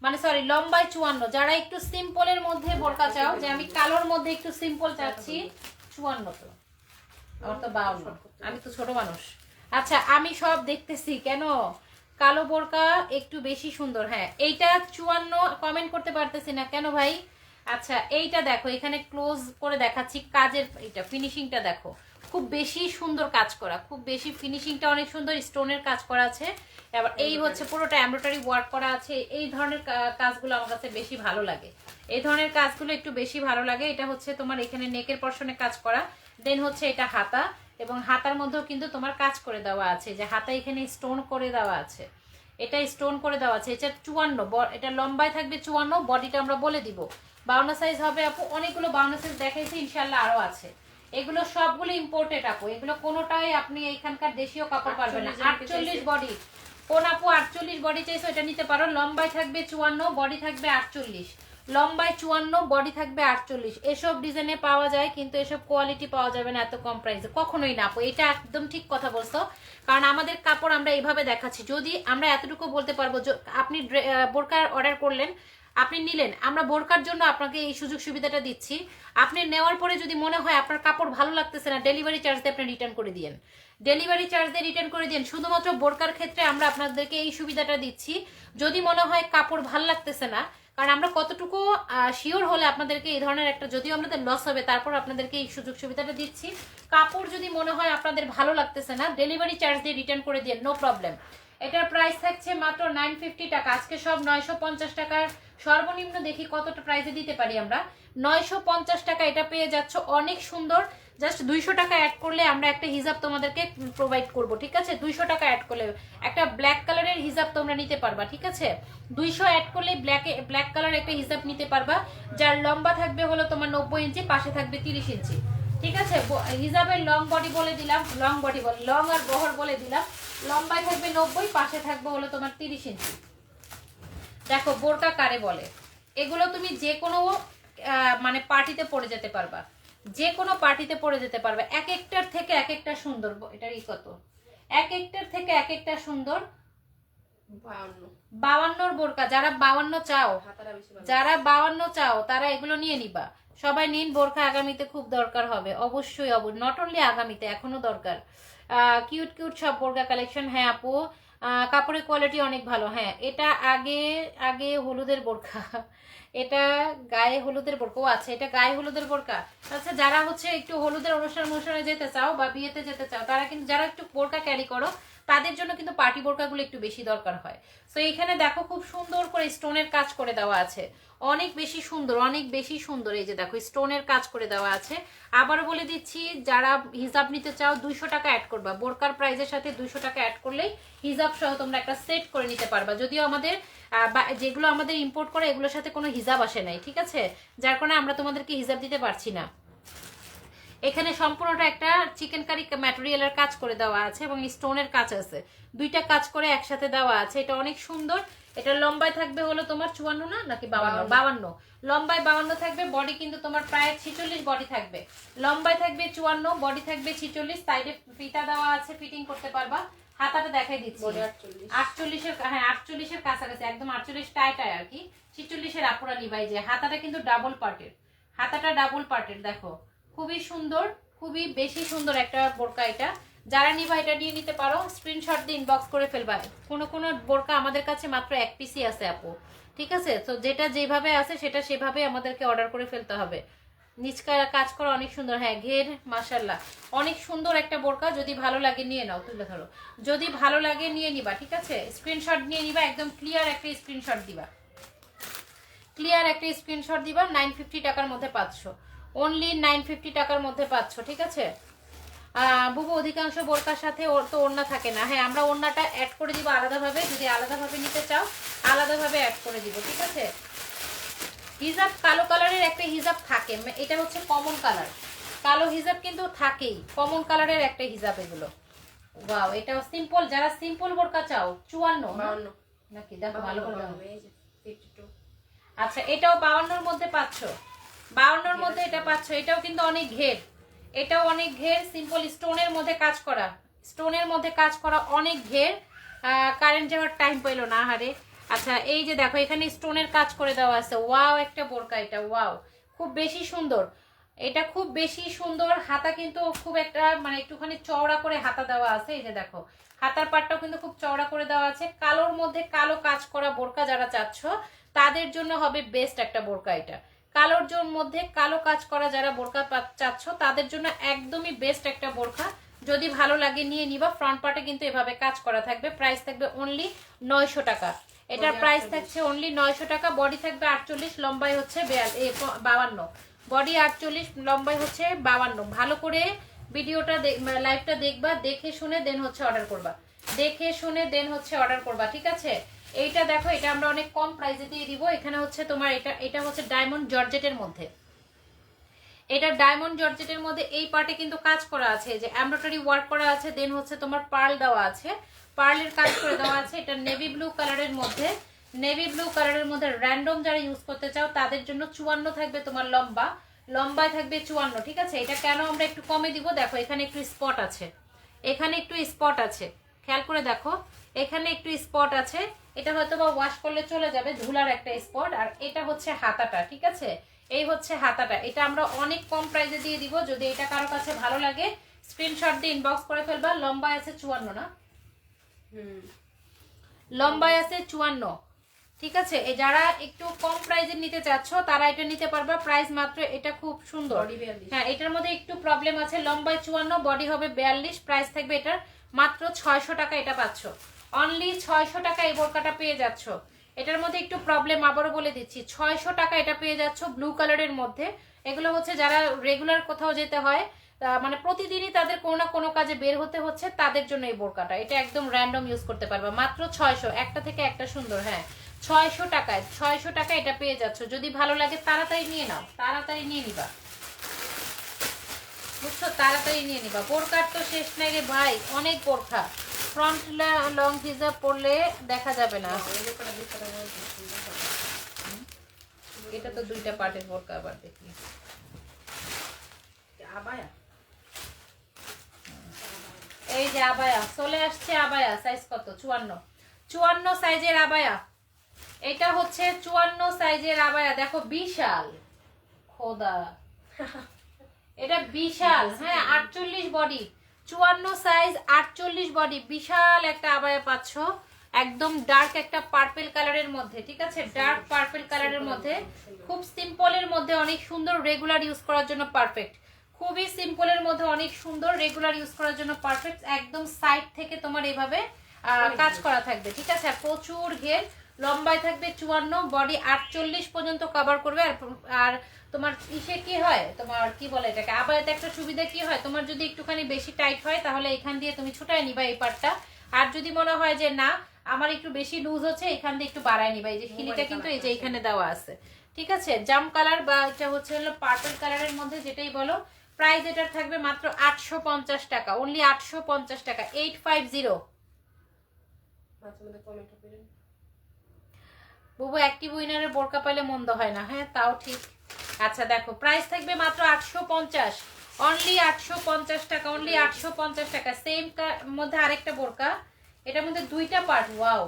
মানে সরি লম্বায় 54। যারা একটু সিম্পলের মধ্যে বোরকা চাও, যে আমি কালোর মধ্যে একটু সিম্পল চাচ্ছি, 54। তো আমার তো 52, আমি তো ছোট মানুষ। আচ্ছা, আমি সব দেখতেছি কেন, কালো বোরকা একটু বেশি সুন্দর। হ্যাঁ, এইটা 54, কমেন্ট করতে পারতেছি না কেন ভাই। আচ্ছা, এইটা দেখো, এখানে ক্লোজ করে দেখাচ্ছি, কাজের এটা ফিনিশিংটা দেখো, খুব বেশি সুন্দর কাজ করা, খুব বেশি ফিনিশিংটা অনেক সুন্দর, স্টোনের কাজ করা আছে। এবার এই হচ্ছে পুরোটা এমব্রয়ডারি ওয়ার্ক করা আছে। এই ধরনের কাজগুলো আমার কাছে বেশি ভালো লাগে, এই ধরনের কাজগুলো একটু বেশি ভালো লাগে। এটা হচ্ছে তোমার এখানে নেকের পর্শনে কাজ করা, দেন হচ্ছে এটা হাতা, এবং হাতার মধ্যেও কিন্তু তোমার কাজ করে দেওয়া আছে, যে হাতা এখানে স্টোন করে দেওয়া আছে, এটা স্টোন করে দেওয়া আছে। এটা 54, এটা লম্বায় থাকবে 54, বডিটা আমরা বলে দিব 52 সাইজ হবে আপু, অনেকগুলো 52 সাইজ দেখাইছি, ইনশাআল্লাহ আরো আছে। এগুলো সবগুলো ইম্পোর্টেড আপু, এগুলো কোনোটাই আপনি এইখানকার দেশীয় কাপড় পারবেন না। 48 বডি, কোন আপু 48 বডি চাইছো এটা নিতে পারো। লম্বায় থাকবে 54, বডি থাকবে 48, লম্বায় 54, বডি থাকবে 48। এসব ডিজাইনে পাওয়া যায়, কিন্তু এসব কোয়ালিটি পাওয়া যাবে না এত কম প্রাইসে, কখনোই না আপু। এটা একদম ঠিক কথা বলছো, কারণ আমাদের কাপড় আমরা এইভাবে দেখাচ্ছি। যদি আমরা এতটুকু বলতে পারবো, আপনি বোরকা অর্ডার করলেন, আপনি নিলেন, আমরা বোরকার জন্য আপনাকে এই সুযোগ সুবিধাটা দিচ্ছি। আপনি নেওয়ার পরে যদি মনে হয় আপনার কাপড় ভালো লাগতেছে না, ডেলিভারি চার্জ দিয়ে আপনি রিটার্ন করে দিয়েন, ডেলিভারি চার্জ দিয়ে রিটার্ন করে দিন। শুধুমাত্র বোরকার ক্ষেত্রে আমরা আপনাদেরকে এই সুবিধাটা দিচ্ছি। যদি মনে হয় কাপড় ভালো লাগতেছে না, কারণ আমরা কতটুকু শিওর হলে আপনাদেরকে এই ধরনের একটা, যদিও আমাদের লস হবে, তারপর আপনাদেরকে এই সুযোগ সুবিধাটা দিচ্ছি। কাপড় যদি মনে হয় আপনাদের ভালো লাগতেছে না, ডেলিভারি চার্জ দিয়ে রিটার্ন করে দিন, নো প্রবলেম। এটার প্রাইস থাকছে মাত্র 950 টাকা। আজকে সব 950 টাকার সর্বনিম্ন, দেখি কতটা প্রাইসে দিতে পারি আমরা। 950 টাকা এটা পেয়ে যাচ্ছ, অনেক সুন্দর। জাস্ট 200 টাকা অ্যাড করলে আমরা একটা হিজাব তোমাদেরকে প্রোভাইড করব, ঠিক আছে? 200 টাকা অ্যাড করলে একটা ব্ল্যাক কালারের হিজাব তোমরা নিতে পারবা, ঠিক আছে? 200 অ্যাড করলে ব্ল্যাক কালার একটা হিজাব নিতে পারবা, যার লম্বা থাকবে হলো তোমার 90 ইঞ্চি, পাশে থাকবে 30 ইঞ্চি, ঠিক আছে? হিজাবের লং বডি বলে দিলাম, লং আর বহর বলে দিলাম। লম্বায় থাকবে 90, পাশে থাকবে হলো তোমার 30 ইঞ্চি। দেখো বোরকা কারে বলে, এগুলো তুমি যে কোনো মানে পার্টিতে পরে যেতে পারবা, যে কোনো পার্টিতে পরে যেতে পারবে। এক একটার থেকে এক একটা সুন্দর, এটার কত, এক একটার থেকে এক একটা সুন্দর। 52 বোরকা, যারা 52 চাও, যারা 52 চাও তারা এগুলো নিয়ে নিবা। সবাই নিন, বোরকা আগামীতে খুব দরকার হবে, অবশ্যই নট অনলি আগামীতে, এখনো দরকার। কিউট কিউট সব বোরকা কালেকশন। হ্যাঁ আপু, কাপড়ের কোয়ালিটি অনেক ভালো। হ্যাঁ, এটা আগে হলুদের বোরকা, এটা গায়ে হলুদের বোরকা। ও আচ্ছা, এটা গায়ে হলুদের বোরকা। আচ্ছা, যারা হচ্ছে একটু হলুদের অনুষ্ঠানে যেতে চাও বা বিয়েতে যেতে চাও, তারা কিন্তু, যারা একটু বোরকা ক্যারি করো, তাদের জন্য কিন্তু পার্টি বোরকাগুলো একটু বেশি দরকার হয়। তো এখানে দেখো খুব সুন্দর করে স্টোনের কাজ করে দেওয়া আছে, অনেক বেশি সুন্দর, অনেক বেশি সুন্দর। এই যে দেখো স্টোনের কাজ করে দেওয়া আছে। আবারও বলে দিচ্ছি, যারা হিজাব নিতে চাও 200 টাকা অ্যাড করবা, বোরকার প্রাইসের সাথে 200 টাকা অ্যাড করলেই হিজাব সহ তোমরা একটা সেট করে নিতে পারবা। যদিও আমাদের যেগুলো আমাদের ইম্পোর্ট করে, এগুলোর সাথে কোনো হিজাব আসে নাই, ঠিক আছে? যার কারণে আমরা তোমাদেরকে হিজাব দিতে পারছি না। এখানে সম্পূর্ণটা একটা চিকেন কারি ম্যাটেরিয়ালের কাজ করে দেওয়া আছে এবং স্টোনের কাজ আছে, দুইটা কাজ করে একসাথে দেওয়া আছে। এটা অনেক সুন্দর। এটা লম্বায় থাকবে হলো তোমার 54 না নাকি 52, লম্বায় 52 থাকবে। বডি কিন্তু তোমার প্রায় 46 বডি থাকবে, লম্বায় থাকবে 54, বডি থাকবে 46। সাইডে ফিতা দেওয়া আছে, ফিটিং করতে পারবা। হাতাটা দেখাই দিচ্ছি, 48 হ্যাঁ 48 এর কাছাকাছি, একদম 48 টাইট আর কি, 46 এর আপুরা নিবাই। যে হাতাটা কিন্তু ডাবল পার্টের, হাতাটা ডাবল পার্টের। দেখো খুবই সুন্দর, খুবই বেশি সুন্দর একটা বোরকা। এটা যারা নিবা এটা নিয়ে নিতে পারো, স্ক্রিনশট দিয়ে ইনবক্স করে ফেলবা। কোনো বোরকা আমাদের কাছে মাত্র 1 পিসই আছে আপু, ঠিক আছে? তো যেটা যেভাবে আছে সেটা সেভাবে আমাদেরকে অর্ডার করে ফেলতে হবে। নিচকা কাজ করা অনেক সুন্দর। হ্যাঁ, ঘের মাশাআল্লাহ অনেক সুন্দর একটা বোরকা। যদি ভালো লাগে নিয়ে নাও, তুলে ধরো, যদি ভালো লাগে নিয়ে নিবা, ঠিক আছে? স্ক্রিনশট নিয়ে নিবা, একদম ক্লিয়ার একটা স্ক্রিনশট দিবা, ক্লিয়ার একটা স্ক্রিনশট দিবা। 950 টাকার মধ্যে পাচ্ছ, অনলি 950 টাকার মধ্যে পাচ্ছ, ঠিক আছে? বুবু অধিকাংশ বোরকার সাথে তো ওড়না থাকে না। হ্যাঁ, আমরা ওড়নাটা অ্যাড করে দিব আলাদাভাবে, যদি আলাদাভাবে নিতে চাও আলাদাভাবে অ্যাড করে দিব, ঠিক আছে? হিজাব কালো কালারের একটা হিজাব থাকে, এটা হচ্ছে কমন কালার, কালো হিজাব কিন্তু থাকেই, কমন কালারের একটা হিজাব এগুলো। ওয়াও, এটাও সিম্পল। যারা সিম্পল বোরকা চাও 54 নাকি, দেখো ভালো করে। আচ্ছা, এটাও 52-র মধ্যে পাচ্ছ, 52-র মধ্যে এটা পাচ্ছ। এটাও কিন্তু অনেক ঘের, এটাও অনেক ঘের, সিম্পল স্টোনের মধ্যে কাজ করা, স্টোনের মধ্যে কাজ করা, অনেক ঘের। কারেন্ট যাওয়ার টাইম পাইলো না হারে। আচ্ছা, এই যে দেখো এখানে স্টোনের কাজ করে দেওয়া আছে। ওয়াও, একটা বোরকা এটা, ওয়াও খুব বেশি সুন্দর, এটা খুব বেশি সুন্দর। হাতা কিন্তু খুব একটা মানে একটুখানি চওড়া করে হাতা দেওয়া আছে। এই যে দেখো হাতার পাটটাও কিন্তু খুব চওড়া করে দেওয়া আছে। কালোর মধ্যে কালো কাজ করা বোরকা যারা চাচ্ছ তাদের জন্য হবে বেস্ট একটা বোরকা এটা। কালোর মধ্যে কালো কাজ করা যারা বোরকা চাচ্ছ তাদের জন্য একদমই বেস্ট একটা বোরকা। যদি ভালো লাগে নিয়ে নিবা। ফ্রন্ট পার্টে কিন্তু এভাবে কাজ করা থাকবে। প্রাইস থাকবে অনলি 900 টাকা। এটার প্রাইস থাকছে অনলি 900 টাকা। বডি থাকবে 48, লম্বাই হচ্ছে 52। বডি 48, লম্বাই হচ্ছে 52। ভালো করে ভিডিওটা লাইভটা দেখবা, দেখে শুনে দেন হচ্ছে অর্ডার করবা, দেখে শুনে দেন হচ্ছে অর্ডার করবা, ঠিক আছে? এইটা দেখো, এটা আমরা অনেক কম প্রাইসে দিয়ে দিব। এখানে হচ্ছে তোমার এটা হচ্ছে ডায়মন্ড জর্জেটের মধ্যে, এটা ডায়মন্ড জর্জেটের মধ্যে এই পার্টে কিন্তু কাজ করা আছে, যে এমব্রয়ডারি ওয়ার্ক করা আছে, দেন হচ্ছে তোমার পার্ল দেওয়া আছে, পার্লের কাজ করে দেওয়া আছে। এটা নেভি ব্লু কালারের মধ্যে, নেভি ব্লু কালারের মধ্যে র্যান্ডম যারা ইউজ করতে চাও তাদের জন্য 54 থাকবে তোমার লম্বা, লম্বায় থাকবে 54, ঠিক আছে। এটা কেন আমরা একটু কমে দিব, দেখো এখানে একটু স্পট আছে, এখানে একটু স্পট আছে, খেয়াল করে দেখো এখানে একটু স্পট আছে। এটা হয়তো বা ওয়াশ করলে চলে যাবে, ধুলার একটা স্পট। আর এটা হচ্ছে হাতাটা, ঠিক আছে, এই হচ্ছে হাতাটা। এটা আমরা অনেক কম প্রাইসে দিয়ে দিব। যদি এটা কারো কাছে ভালো লাগে স্ক্রিনশট দিয়ে ইনবক্স করে ফেলবা। লম্বায় আছে 54 না, লম্বায় আছে 54, ঠিক আছে। যারা একটু কম প্রাইসে নিতে চাচ্ছ তারা এটা নিতে পারবা, প্রাইস মাত্র, এটা খুব সুন্দর। হ্যাঁ, এটার মধ্যে একটু প্রবলেম আছে, লম্বায় 54, বডি হবে 42, প্রাইস থাকবে এটার মাত্র 600 টাকা। এটা পাচ্ছ অনলি 600 টাকা, এই বোরকাটা পেয়ে যাচ্ছ। এটার মধ্যে একটু প্রবলেম, আবারও বলে দিচ্ছি, 600 টাকা এটা পেয়ে যাচ্ছ ব্লু কালারের মধ্যে। এগুলো হচ্ছে যারা রেগুলার কোথাও যেতে হয়, মানে প্রতিদিনই তাদের কোনো না কোনো কাজে বের হতে হচ্ছে, তাদের জন্য এই বোরকাটা। এটা একদম র্যান্ডম ইউজ করতে পারবে, মাত্র 600, একটা থেকে একটা সুন্দর। হ্যাঁ, 600 টাকায়, 600 টাকা এটা পেয়ে যাচ্ছ। যদি ভালো লাগে তাড়াতাড়ি নিয়ে নাও, তাড়াতাড়ি নিয়ে নিবা, বুঝছো, তাড়াতাড়ি নিয়ে নিবা। বোরকার তো শেষ নাই রে ভাই, অনেক বোরখা। ফ্রন্ট লং হিজাব পরলে দেখা যাবে না। এটা তো দুইটা পার্টের বোরকা, আবার দেখি আবায়া, এই যে আবায়া চলে আসছে। আবায়া সাইজ কত? 54, 54 সাইজের আবায়া। এটা হচ্ছে 54 সাইজের আবায়া, দেখো বিশাল, খোদা এটা বিশাল। হ্যাঁ, 48 বডি, 54 সাইজ, 48 বডি, বিশাল একটা আবায়া পাচ্ছ। একদম ডার্ক একটা পার্পল কালারের মধ্যে, ঠিক আছে, ডার্ক পার্পল কালারের মধ্যে, খুব সিম্পলের মধ্যে, অনেক সুন্দর, রেগুলার ইউজ করার জন্য পারফেক্ট। খুবই সিম্পলের মধ্যে অনেক সুন্দর, রেগুলার ইউজ করার জন্য পারফেক্ট। একদম সাইড থেকে তোমার এইভাবে কাজ করা থাকবে, ঠিক আছে। আর প্রচুর ঘের, লম্বায় থাকবে 54, বডি 48 পর্যন্ত কভার করবে। আর তোমার ইসে কি হয়, তোমার কি বলে এটাকে, আবায়াতে একটা সুবিধা কি হয়, তোমার যদি একটুখানি বেশি টাইট হয় তাহলে এখান দিয়ে তুমি ছুটায় নিবা এই পার্টটা। আর যদি মনে হয় যে না আমার একটু বেশি লুজ হচ্ছে, এখান দিয়ে একটু বাড়ায় নিবা। এই যে খিলিটা কিন্তু এই যে এখানে দেওয়া আছে, ঠিক আছে। জাম কালার বা এটা হচ্ছে হলো পার্পল কালারের মধ্যে, যেটাই বলো। প্রাইস এটার থাকবে মাত্র 850 টাকা, অনলি 850 টাকা, 850। বুবু অ্যাক্টিভ উইনারের বোরকা পাইলে মন্দ হয় না, হ্যাঁ তাও ঠিক। আচ্ছা দেখো, প্রাইস থাকবে মাত্র 850, অনলি 850 টাকা, অনলি 850 টাকা। সেম মধ্যে আরেকটা বোরকা, এটার মধ্যে দুইটা পার্ট। ওয়াও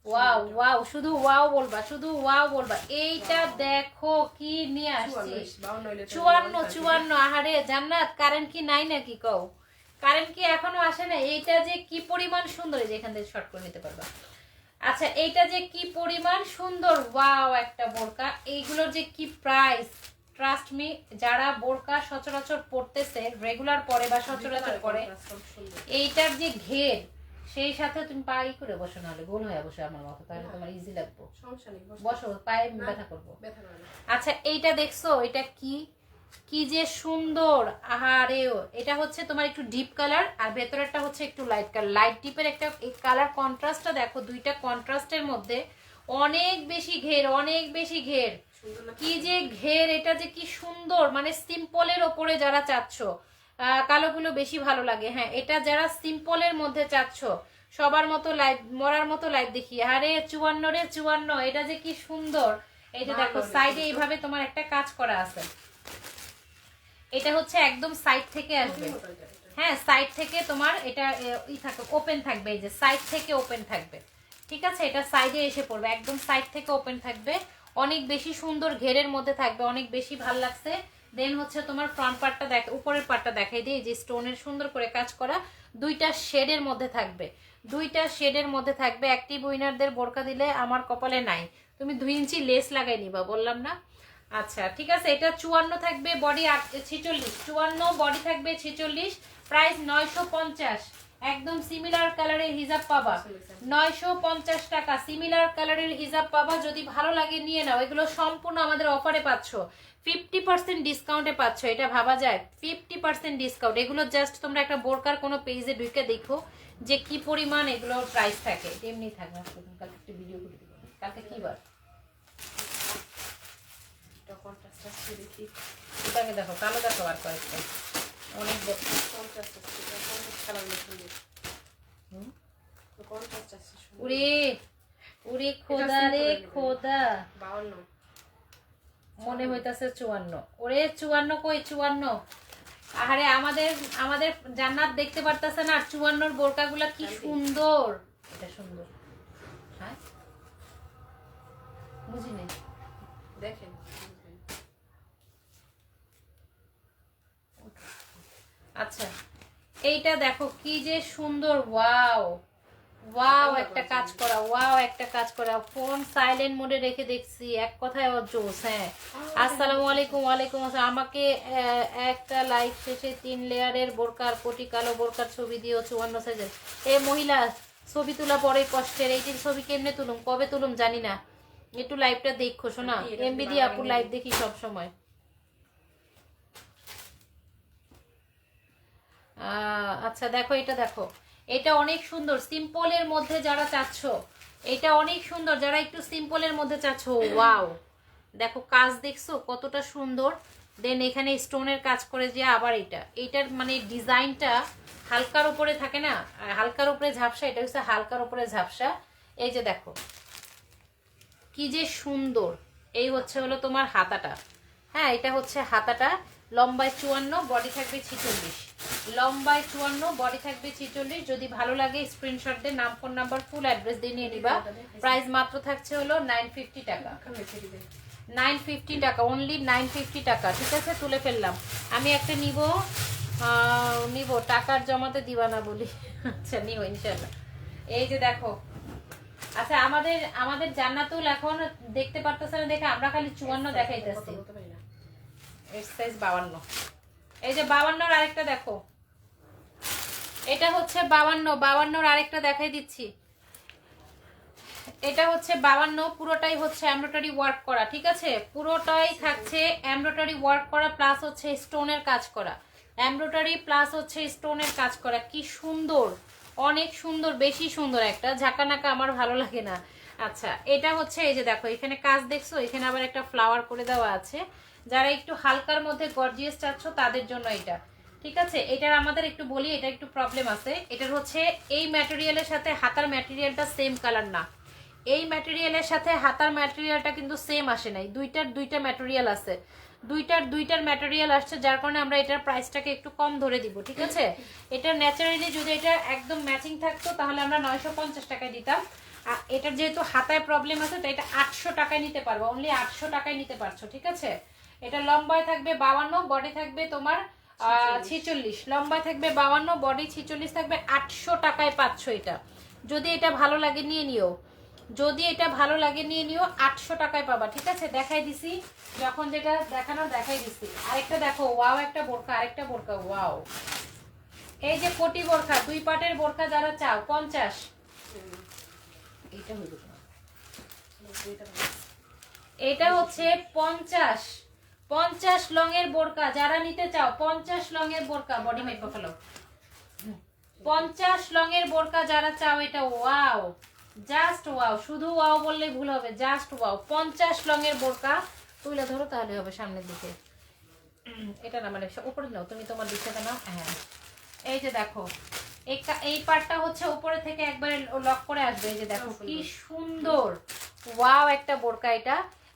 ওয়াও ওয়াও, শুধু ওয়াও বলবা, শুধু ওয়াও বলবা। এইটা দেখো কি নিয়ে আসছি, 54। আহারে জান্নাত, কারেন্ট কি নাই নাকি কও? কারেন্ট কি এখনো আসে না? এইটা যে কি পরিমাণ সুন্দর, এই যে এখান থেকে শর্ট করে নিতে পারবা। আচ্ছা, এইটা যে কি পরিমাণ সুন্দর, ওয়াও একটা বোরকা। এইগুলোর যে কি প্রাইস, ট্রাস্ট মি, যারা বোরকা সচরাচর পড়তেছে, রেগুলার পরে বা সচরাচর পরে, এইটার যে ঘের, সেই সাথে তুমি পায়ে করে বসো, নাহলে গোল হয়ে বসো আমার মতো, তাহলে তোমার ইজি লাগবে। বসো, পায়ে ব্যথা করবো। আচ্ছা, এইটা দেখছো, এটা কি কি যে সুন্দর, আহারেও। এটা হচ্ছে তোমার একটু ডিপ কালার, আর ভেতরেরটা হচ্ছে একটু লাইট কালার। লাইট ডিপের একটা কালার কন্ট্রাস্টটা দেখো, দুইটা কন্ট্রাস্টের মধ্যে অনেক বেশি ঘের, অনেক বেশি ঘের, কি যে ঘের। এটা যে কি সুন্দর, মানে সিম্পলের ওপরে যারা চাচ্ছ, কালোগুলো বেশি ভালো লাগে। হ্যাঁ, এটা যারা সিম্পলের মধ্যে চাচ্ছ, সবার মতো লাইট, মরার মতো লাইট দেখি। আরে 54 রে 54, এটা যে কি সুন্দর। এই যে দেখো সাইডে এইভাবে তোমার একটা কাজ করা আছে, এটা হচ্ছে একদম সাইড থেকে আসবে। হ্যাঁ, সাইড থেকে তোমার এটা থাকবে, ওপেন থাকবে, এই যে সাইড থেকে ওপেন থাকবে, ঠিক আছে। এটা সাইডে এসে পড়বে, একদম সাইড থেকে ওপেন থাকবে, অনেক বেশি সুন্দর ঘেরের মধ্যে থাকবে, অনেক বেশি ভালো লাগছে। দেন হচ্ছে তোমার ফ্রন্ট পার্টটা দেখ, উপরের পার্টটা দেখাই দিই, যে স্টোনের সুন্দর করে কাজ করা, দুইটা শেডের মধ্যে থাকবে, দুইটা শেডের মধ্যে থাকবে। অ্যাক্টিভ উইনারদের বোরকা দিলে আমার কপালে নাই, তুমি 2 ইঞ্চি লেস লাগাই নিবা, বললাম না। আচ্ছা ঠিক আছে, এটা 54 থাকবে, বডি 46, 54 বডি থাকবে 46, প্রাইস 950, একদম সিমিলার কালারের হিজাব পাবা 950 টাকা। সিমিলার কালারের হিজাব পাবা, যদি ভালো লাগে নিয়ে নাও। এগুলো সম্পূর্ণ আমাদের অফারে পাচ্ছ, 50% ডিসকাউন্টে পাচ্ছ। এটা ভাবা যায় 50% ডিসকাউন্ট। এগুলো জাস্ট তোমরা একটা বোরকার কোনো পেজে ঢুকে দেখো যে কি পরিমাণ এগুলোর প্রাইস থাকে। এমনি থাকবে, কালকে একটা ভিডিও করে দেবো। কালকে কি বার? এটাকে দেখো, কালো দেখো আর কয়েকটা অনেক উরে উরে খোদা রে খোদা, 52 মনে হইতাছে 54। ওরে 54 কই 54? আরে আমাদের আমাদের জান্নাত দেখতে পারতাছে না 54 বোরকাগুলা কি সুন্দর। এটা সুন্দর, হ্যাঁ বুঝিনি, দেখেন। আচ্ছা এইটা দেখো কি যে সুন্দর। ওয়াও ওয়াও একটা কাজ করা, ওয়াও একটা কাজ করা। ফোন সাইলেন্ট মোডে রেখে দেখছি, এক কথায় জোস। হ্যাঁ আসসালামু আলাইকুম। ওয়ালাইকুম আসসালাম। আমাকে একটা লাইভ শেষে 3 লেয়ারের বোরকার কোটি কালো বোরকার ছবি দিও 54 সাইজের। এ মহিলা ছবি তোলা পরে কষ্টের, এই ছবি কেমনে তুলুম, কবে তুলুম জানি না। একটু লাইভটা দেখো শোনা, এমবি দিয়ে আপুর লাইভ দেখি সব সময়। আচ্ছা দেখো এটা, দেখো এটা অনেক সুন্দর। সিম্পলের মধ্যে যারা চাচ্ছ, এটা অনেক সুন্দর। যারা একটু সিম্পলের মধ্যে চাচ্ছ, ওয়াও দেখো কাজ দেখছো কতটা সুন্দর। দেন এখানে স্টোনের কাজ করে যে আবার এইটার মানে ডিজাইনটা হালকার উপরে থাকে না, হালকার উপরে ঝাপসা। এটা হচ্ছে হালকার উপরে ঝাপসা। এই যে দেখো কি যে সুন্দর। এই হচ্ছে হলো তোমার হাতাটা। হ্যাঁ এটা হচ্ছে হাতাটা, লম্বায় 54, বডি থাকবে 46। লম্বায় 54, বডি থাকবে 46। যদি ভালো লাগে স্ক্রিনশট দিয়ে নাম, ফোন নাম্বার, ফুল অ্যাড্রেস দিয়ে নিয়ে নিবা। প্রাইস মাত্র থাকছে হলো 950 টাকা। 950 টাকা, অনলি 950 টাকা। ঠিক আছে তুলে ফেললাম। আমি একটা নিব টাকার জমাতে দিবা না বলি। আচ্ছা নিব ইনশাল্লাহ। এই যে দেখো, আচ্ছা আমাদের জান্নাতুল এখন দেখতে পারতেছে না দেখে আমরা খালি 54 দেখাইতেছি। সাইজ 52। এই যে 52 আরেকটা দেখো, এটা হচ্ছে 52 আরেকটা দেখাই দিচ্ছি। এটা হচ্ছে 52, পুরোটাই হচ্ছে এমব্রয়ডারি ওয়ার্ক করা। ঠিক আছে পুরোটাই থাকছে এমব্রয়ডারি ওয়ার্ক করা, প্লাস হচ্ছে স্টোনের কাজ করা। এমব্রয়ডারি প্লাস হচ্ছে স্টোনের কাজ করা। কি সুন্দর, অনেক সুন্দর, বেশি সুন্দর। একটা ঝাঁকানাকা আমার ভালো লাগে না। আচ্ছা এটা হচ্ছে এই যে দেখো এখানে কাজ দেখছো, এখানে আবার একটা ফ্লাওয়ার করে দেওয়া আছে। যারা একটু হালকার মধ্যে গর্জিয়াস চাচ্ছ তাদের জন্য এটা। ঠিক আছে এটার আমাদের একটু বলি, এটা একটু প্রবলেম আছে। এটার হচ্ছে এই ম্যাটেরিয়ালের সাথে হাতার ম্যাটেরিয়ালটা সেম কালার না। এই ম্যাটেরিয়ালের সাথে হাতার ম্যাটেরিয়ালটা কিন্তু সেম আসে নাই, দুইটা ম্যাটেরিয়াল আছে। দুইটার ম্যাটেরিয়াল আসছে, যার কারণে আমরা এটার প্রাইসটাকে একটু কম ধরে দিব। ঠিক আছে এটা ন্যাচারালি যদি এটা একদম ম্যাচিং থাকতো তাহলে আমরা 950 টাকায় দিতাম। আর এটার যেহেতু হাতায় প্রবলেম আছে তো এটা 800 টাকায় নিতে পারবো, অনলি 800 টাকায় নিতে পারছো। ঠিক আছে এটা লম্বায় থাকবে 52, বডি থাকবে তোমার 46। লম্বায় থাকবে 52, বডি 46 থাকবে। 800 টাকায় পাচ্ছ এটা। যদি এটা ভালো লাগে নিয়ে নিও, যদি এটা ভালো লাগে নিয়ে নিও। 800 টাকায় পাবা। ঠিক আছে দেখাই দিছি, যখন যেটা দেখানো দেখাই দিছি। আরেকটা দেখো, ওয়াও একটা বোরকা, আরেকটা বোরকা ওয়াও। এই যে কোটি বোরকা, 2 পাটের বোরকা যারা চাও 50। এটা হচ্ছে 50 লং এর বোরকা যারা নিতে চাও। 50 লং এর বোরকা, বডি মেপে ফেলো। 50 লং এর বোরকা যারা চাও, এটা ওয়াও, জাস্ট ওয়াও। শুধু ওয়াও বললেই ভুল হবে, জাস্ট ওয়াও। 50 লং এর বোরকা, তুলে ধরো তাহলে হবে সামনের দিকে। এটা না মানে উপরে নাও, তুমি তোমার দিকে নাও। হ্যাঁ এই যে দেখো এই পার্টটা হচ্ছে উপরে থেকে একবারে লক করে আসবে। এই যে দেখো কি সুন্দর, ওয়াও একটা বোরকা।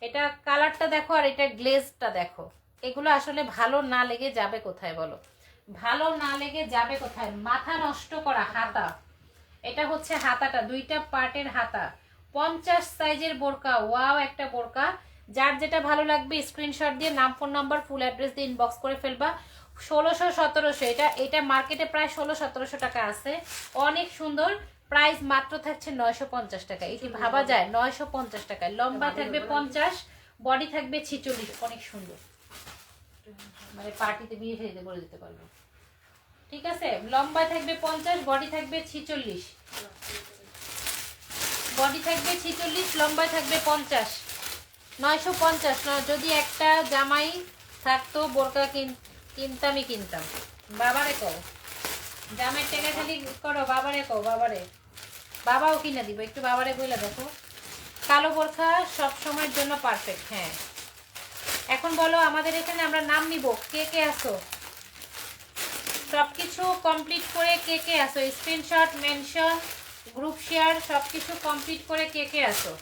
এটা কালারটা দেখো আর এটা গ্লেজটা দেখো। এগুলো আসলে ভালো না লেগে যাবে কোথায় বলো, ভালো না লেগে যাবে কোথায়? মাথা নষ্ট করা হাতা। এটা হচ্ছে হাতাটা, 2টা পার্টের হাতা। 50 সাইজের বোরকা, ওয়াও একটা বোরকা। যার যেটা ভালো লাগবে স্ক্রিনশট দিয়ে নাম, ফোন নাম্বার, ফুল অ্যাড্রেস দিয়ে ইনবক্স করে ফেলবা। 1600-1700, এটা মার্কেটে প্রায় 1600-1700 টাকা আছে। অনেক সুন্দর, প্রাইস মাত্র থাকছে 950 টাকা। এটি ভাবা যায় 950 টাকায়। লম্বা থাকবে 50, বডি থাকবে 46। অনেক সুন্দর, মানে পার্টিতে বিয়ে খেতে বলে দিতে পারবো। ঠিক আছে, লম্বায় থাকবে 50, বডি থাকবে 46, বডি থাকবে 46, লম্বায় থাকবে 50, 950। যদি একটা জামাই থাকতো বোরকা কিনতামই কিনতাম। বাবারে কও, জামাইয়ের টাকা খালি করো, বাবারে কও, বাবারে, বাবাও কিনে দিব, একটু বাবারে বইলা দেখো। কালো বোরখা সব সময়ের জন্য পারফেক্ট। হ্যাঁ, এখন বলো আমাদের এখানে আমরা নাম নিব, কে কে আসো, সবকিছু কমপ্লিট করে কে কে আসো, স্ক্রিনশট, মেনশন, গ্রুপ শেয়ার সবকিছু কমপ্লিট করে কে কে আসো।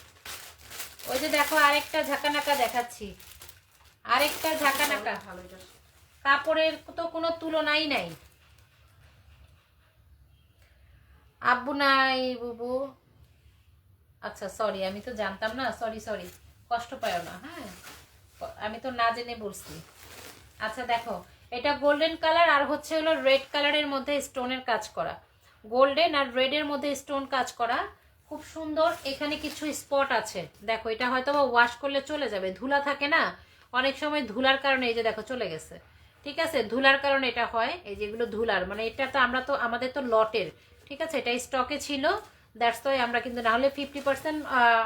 ওই যে দেখো আরেকটা ঝাঁকানাকা দেখাচ্ছি, আরেকটা ঝাঁকানাকা, কাপড়ের তো কোনো তুলনাই নাই। আব্বু নাই বুবু, আচ্ছা সরি, আমি তো জানতাম না, সরি সরি, কষ্ট পাও না। হ্যাঁ, আমি তো না জেনে বলছি। আচ্ছা দেখো, এটা গোল্ডেন কালার আর হচ্ছে হলো রেড কালারের মধ্যে স্টোনের কাজ করা, গোল্ডেন আর রেডের মধ্যে স্টোন কাজ করা, খুব সুন্দর। এখানে কিছু স্পট আছে, দেখো এটা হয়তো বা ওয়াশ করলে চলে যাবে, ধুলা থাকে না অনেক সময়, ধুলার কারণে এই যে দেখো চলে গেছে। ঠিক আছে, ধুলার কারণে এটা হয়, এই যেগুলো ধুলার, মানে এটা তো আমরা তো আমাদের তো লটের, ঠিক আছে, এটা স্টকে ছিল, দ্যাটস ওয়াই আমরা কিন্তু, না হলে 50%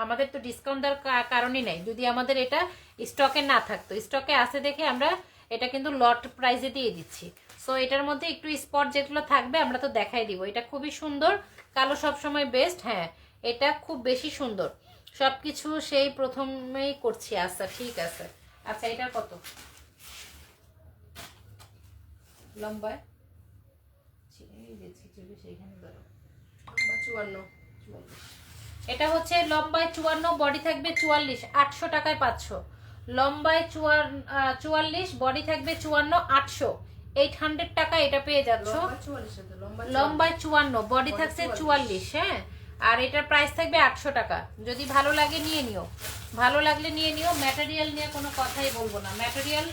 আমাদের তো ডিসকাউন্ট দেওয়ার কারণই নাই যদি আমাদের এটা স্টকে না থাকতো। স্টকে আছে দেখে আমরা এটা কিন্তু লট প্রাইসে দিয়ে দিচ্ছি। সো এটার মধ্যে একটু স্পট যেগুলো থাকবে আমরা তো দেখাই দিব। এটা খুবই সুন্দর, কালো সবসময় বেস্ট। হ্যাঁ, এটা খুব বেশি সুন্দর, সব কিছু সেই প্রথমেই করছি। আচ্ছা ঠিক আছে। আচ্ছা এটার কত লম্বায়? এটা হচ্ছে লম্বায় 54, বডি থাকবে 44, 800 টাকায় 500। লম্বায় 44, বডি থাকবে 54, 800, 800 টাকা এটা পেয়ে যাচ্ছ। লম্বায় 54, বডি থাকছে 44। হ্যাঁ, আর এটার প্রাইস থাকবে 800 টাকা। যদি ভালো লাগে নিয়ে নিও, ভালো লাগলে নিয়ে নিও। ম্যাটেরিয়াল নিয়ে কোনো কথাই বলবো না, ম্যাটেরিয়াল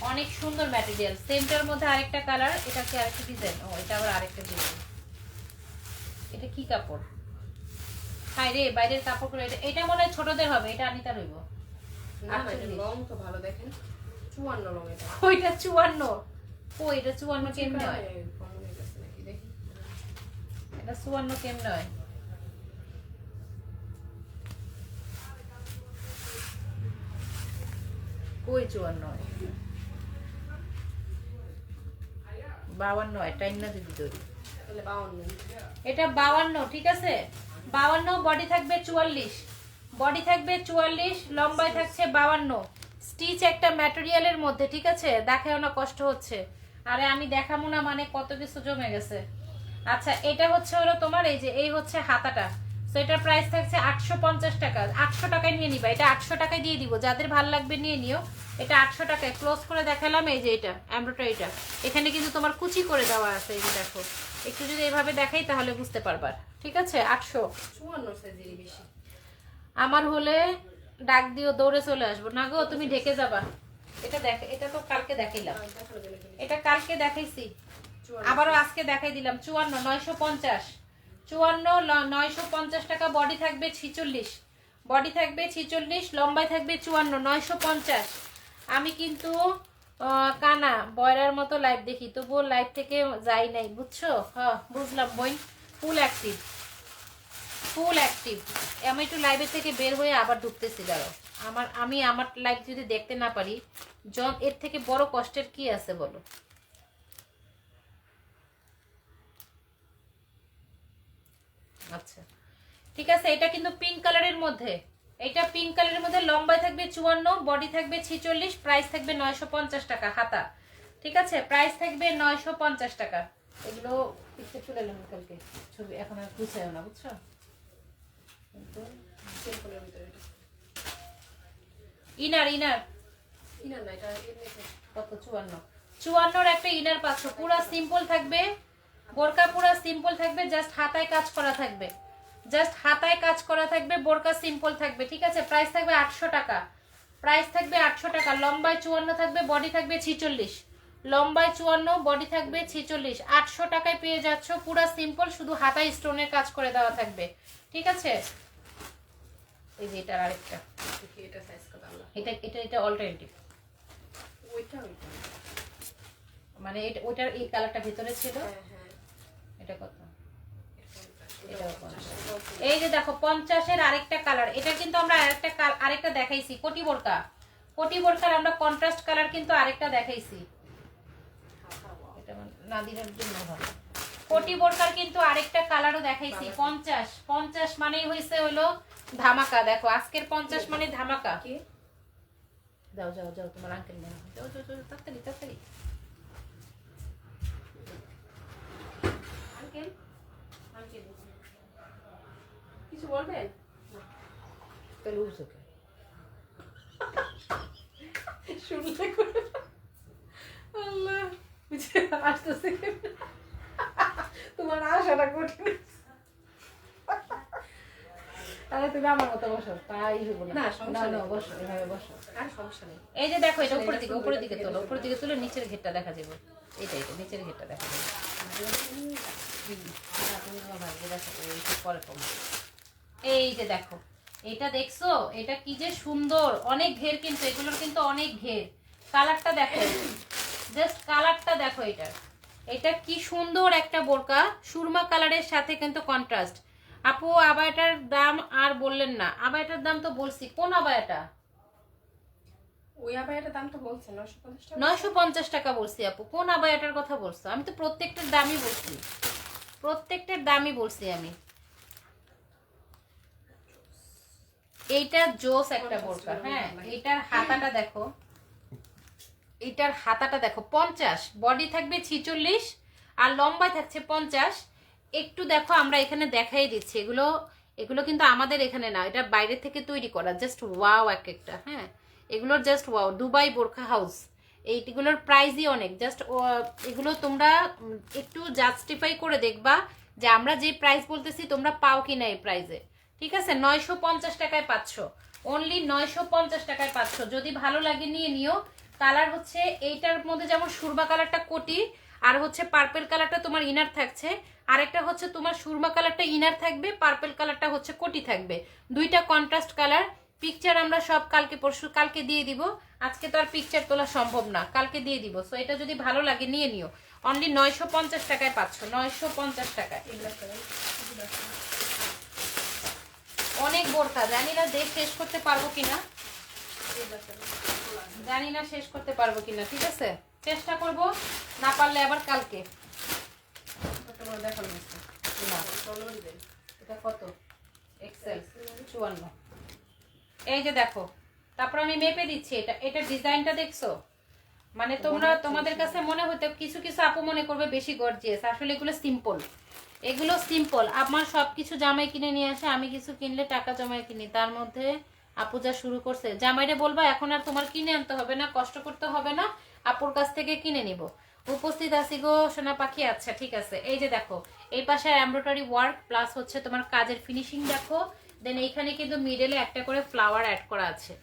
অনেক সুন্দর ম্যাটেরিয়াল। সেমটার মধ্যে আরেকটা কালার, এটা কি আরেকটা ডিজাইন? ও এটা আবার আরেকটা ডিজাইন। এটা কি কাপড়? হাই রে, বাইরের কাপড় করে এটা মনে হয় ছোটদের হবে, এটা আনিতা রইব। লং তো ভালো দেখেন, 54 লং এটা। ওইটা 54, ও এটা 54 কেমনে হয়? এটা 54 কেমনে হয়? কই 54 হয়? 52 হয়, টাইম না দিদি তৈরি। তাহলে 52, এটা 52, ঠিক আছে, 52, বডি থাকবে 44, বডি থাকবে 44, লম্বায় থাকছে 52। স্টিচ একটা ম্যাটেরিয়ালের মধ্যে, ঠিক আছে, দেখাও না কষ্ট হচ্ছে, আরে আমি দেখাবো না মানে কত কিছু জমে গেছে। আচ্ছা এটা হচ্ছে হলো তোমার এই যে এই হচ্ছে হাতাটা, তো এটার প্রাইস থাকছে 850 টাকা। 800 টাকায় নিয়ে নিবা, এটা 800 টাকায় দিয়ে দিব, যাদের ভালো লাগবে নিয়ে নিও। এটা 800 টাকায় ক্লোজ করে দেখালাম। এই যে এটা এমব্রয়ডারিটা, এখানে কিন্তু তোমার কুচি করে দেওয়া আছে, এই যে দেখো, একটু যদি এইভাবে দেখাই তাহলে বুঝতে পারবা। ঠিক আছে, 854 সাইজেরই বেশি। আমার হলে ডাক দিও, দৌড়ে চলে আসবো। না গো, তুমি ঢেকে যাবা। এটা দেখ, এটা তো কালকে দেখাইলাম, এটা কালকে দেখাইছি, আবারও আজকে দেখাই দিলাম। 54, 950, 54, 950 টাকা। বডি থাকবে 46, বডি থাকবে 46, লম্বায় থাকবে 54, 950। আমি কিন্তু কানা বয়রার মতো লাইভ দেখি, তবুও লাইভ থেকে যাই নাই, বুঝছো? হ্যাঁ বুঝলাম বোন, ফুল অ্যাক্টিভ, ফুল অ্যাক্টিভ। আমি একটু লাইভের থেকে বের হয়ে আবার ঢুকতেছি, দাঁড়াও। আমি আমার লাইভ যদি দেখতে না পারি, এর থেকে বড় কষ্টের কি আছে বলো? আচ্ছা ঠিক আছে, এটা কিন্তু পিঙ্ক কালারের মধ্যে, এটা পিঙ্ক কালারের মধ্যে, লম্বায় থাকবে 54, বডি থাকবে 46, প্রাইস থাকবে 950 টাকা হাতা। ঠিক আছে, প্রাইস থাকবে 950 টাকা। এগুলো পিকচার তুলে এলাম কালকে, ছবি এখন আর গুছায়ও না, বুঝছো? কিন্তু সিম্পলের ভিতরে ইনার ইনার ইনার না, এটা এমনি কত? 54 একটা ইনার পাচ্ছ, পুরো সিম্পল থাকবে বোরকা, পুরো সিম্পল থাকবে, জাস্ট হাতায় কাজ করা থাকবে, জাস্ট হাতায় কাজ করা থাকবে, বোরকা সিম্পল থাকবে। ঠিক আছে, প্রাইস থাকবে 800 টাকা, প্রাইস থাকবে 800 টাকা। লম্বায় 54 থাকবে, বডি থাকবে 46, লম্বায় 54, বডি থাকবে 46, 800 টাকায় পেয়ে যাচ্ছ, পুরো সিম্পল, শুধু হাতায় স্টোনের কাজ করে দেওয়া থাকবে। ঠিক আছে, এই যে এটা আরেকটা, এটা সাইজ কত? এটা এটা এটা অল্টারনেটিভ, ওইটা মানে ওইটার এই কালারটা ভিতরে ছিল। হ্যাঁ হ্যাঁ এটা কত? এই যে দেখো 50-এর আরেকটা কালার। এটা কিন্তু আমরা আরেকটা দেখাইছি কোটি বোরকা। কোটি বোরকার আমরা কন্ট্রাস্ট কালার কিন্তু আরেকটা দেখাইছি। এটা নাদিরার জন্য ভালো। কোটি বোরকার কিন্তু আরেকটা কালারও দেখাইছি। 50 মানেই হইছে হলো ধামাকা। দেখো আজকের 50 মানে ধামাকা। কি যাও যাও যাও তোমার আঙ্কেল নেই, যাও যাও যাও তাড়াতাড়ি তাড়াতাড়ি। আঙ্কেল আঙ্কেল কিছু বলবেন? তাহলে উঠছে শুনলে করে আল্লাহ বুঝে আসতেছে। তোমার আশাটা কঠিন। তাহলে তুমি আমার মতো বসো, তাই হইব না। না, সমস্যা না নেই। বসো, এভাবে বসো। আর সমস্যা নেই। এই যে দেখো এটা উপরের দিকে তোলো, উপরের দিকে তুলে নিচের ঘেরটা দেখা যাবে। এটা নিচের ঘেরটা দেখা যাবে। এই যে দেখো এটা দেখছো, এটা কি যে সুন্দর, অনেক ঘের কিন্তু এগুলোর কিন্তু অনেক ঘের। কালারটা দেখো, জাস্ট কালারটা দেখো। এটা কি সুন্দর একটা বোরকা, সুরমা কালারের সাথে কিন্তু কন্ট্রাস্ট। আপু আবায়াটার দাম আর বললেন না। আবায়াটার দাম তো বলছি। কোন আবায়াটা? ওই আবায়াটার দাম তো বলছেন 950 টাকা। 950 টাকা বলছি আপু। কোন আবায়াটার কথা বলছো? আমি তো প্রত্যেকটার দামই বলছি, প্রত্যেকটার দামই বলছি আমি। এইটা জোস একটা বোরকা। হ্যাঁ এইটার হাতাটা দেখো, এইটার হাতাটা দেখো 50, বডি থাকবে 46 আর লম্বায় থাকছে 50। একটু দেখো আমরা এখানে দেখাই দিচ্ছি, এগুলো কিন্তু আমাদের এখানে না, এটা বাইরে থেকে তৈরি করা। জাস্ট ওয়াও এক একটা। হ্যাঁ এগুলোর জাস্ট ওয়াও। দুবাই বোরখা হাউস, এইগুলোর প্রাইসই অনেক। জাস্ট এগুলো তোমরা একটু জাস্টিফাই করে দেখবা যে আমরা যে প্রাইস বলতেছি তোমরা পাও কিনা এই প্রাইসে। ঠিক আছে, 950 টাকায় পাচ্ছ, অনলি 950 টাকায় পাচ্ছ। যদি ভালো লাগে নিয়ে নিও। কালার হচ্ছে এইটার মধ্যে যেমন সুরমা কালারটা কোটি, আর হচ্ছে পার্পেল কালারটা তোমার ইনার থাকছে, আরেকটা হচ্ছে তোমার সুরমা কালারটা ইনার থাকবে, পার্পেল কালারটা হচ্ছে কোটি থাকবে। দুইটা কন্ট্রাস্ট কালার। পিকচার আমরা সব কালকে দিয়ে দিব। আজকে তো আর পিকচার তোলা সম্ভব না, কালকে দিয়ে দিব। সো এটা যদি ভালো লাগে নিয়ে নিও। অনলি 950 টাকায় পাচ্ছ, 950 টাকায়। অনেক বোরকা, জানি না দেখ শেষ করতে পারবো কিনা, শেষ করতে পারবো কিনা। ঠিক আছে, চেষ্টা করব, না পারলে আবার কালকে। এটা কত? এক্সেল 54। এই যে দেখো, তারপর আমি মেপে দিচ্ছি। এটা ডিজাইনটা দেখছো? মানে তোমাদের কাছে মনে হতো কিছু কিছু আপু মনে করবে বেশি গর্জিয়াস, আসলে এগুলো সিম্পল। আমার সবকিছু জামাই কিনে নিয়ে আসে, আমি কিছু কিনলে টাকা জমায় কিনি। তার মধ্যে আপু যা শুরু করছে, জামাইরে বলবা এখন আর তোমার কিনে আনতে হবে না, কষ্ট করতে হবে না, আপুর কাছ থেকে কিনে নিব। উপস্থিত আছি গো সোনা পাখি। আচ্ছা ঠিক আছে। এই যে দেখো এই পাশে এমব্রয়ডারি ওয়ার্ক প্লাস হচ্ছে তোমার কাজের ফিনিশিং দেখো। দেন এইখানে কিন্তু মিডলে একটা করে ফ্লাওয়ার অ্যাড করা আছে,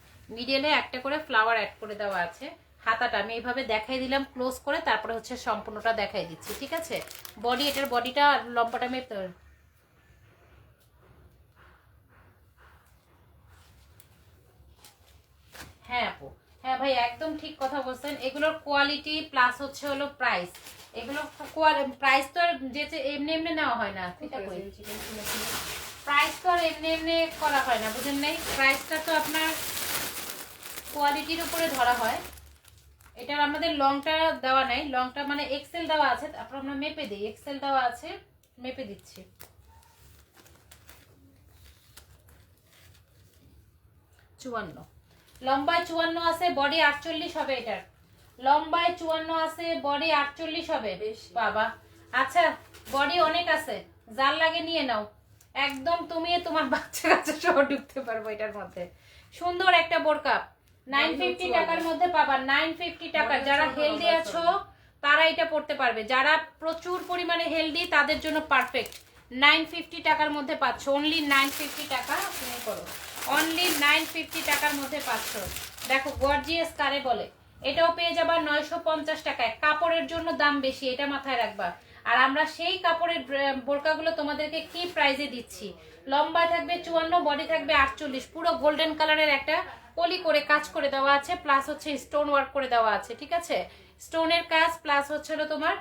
দেওয়া আছে। হাতাটা আমি এইভাবে দেখাই দিলাম ক্লোজ করে, তারপরে হচ্ছে সম্পূর্ণটা দেখাই দিচ্ছি। ঠিক আছে, এটার বডিটা লম্বাটা মেপতে হবে। হ্যাঁ আপু, হ্যাঁ ভাই একদম ঠিক কথা বলছেন। এগুলোর কোয়ালিটি প্লাস হচ্ছে হলো প্রাইস। এগুলো প্রাইস তো আর যে এমনি এমনি নেওয়া হয় না। প্রাইস তো আর এমনি এমনি করা হয় না, বুঝেন নাই? প্রাইসটা তো আপনার কোয়ালিটির উপরে ধরা হয়। এটার আমাদের লংটা দেওয়া নাই, লংটা মানে এক্সেল দেওয়া আছে। তারপর আমরা মেপে দিই, এক্সেল দেওয়া আছে, মেপে দিচ্ছি। 54 লম্বায় 54 আছে, বডি 48 হবে। এটার লম্বায় 54 আছে, বডি 48 হবে। বাবা আচ্ছা, বডি অনেক আছে, যার লাগে নিয়ে নাও। একদম তুমি তোমার বাচ্চা কাচ্চা সহ ঢুকতে পারবো এটার মধ্যে। সুন্দর একটা বোরকা 950 টাকার মধ্যে পাবা। 950 টাকা। যারা হেলদি আছো তারা এটা পড়তে পারবে, যারা প্রচুর পরিমাণে হেলদি তাদের জন্য পারফেক্ট। 950 টাকার মধ্যে পাচ্ছ, অনলি 950 টাকা। তুমি করো, অনলি 950 টাকার মধ্যে পাচ্ছ। দেখো গর্জিয়াস কারে বলে, এটাও পেয়ে যাবা 950 টাকায়। কাপড়ের জন্য দাম বেশি, এটা মাথায় রাখবা। আর আমরা সেই কাপড়ের বোরকাগুলো তোমাদেরকে কি প্রাইজে দিচ্ছি। লম্বায় থাকবে 54, বডি থাকবে 48, পুরো গোল্ডেন কালারের একটা পলি করে কাজ করে দেওয়া আছে, প্লাস হচ্ছে স্টোন ওয়ার্ক করে দেওয়া আছে। ঠিক আছে, স্টোনের কাজ প্লাস হচ্ছে হলো তোমার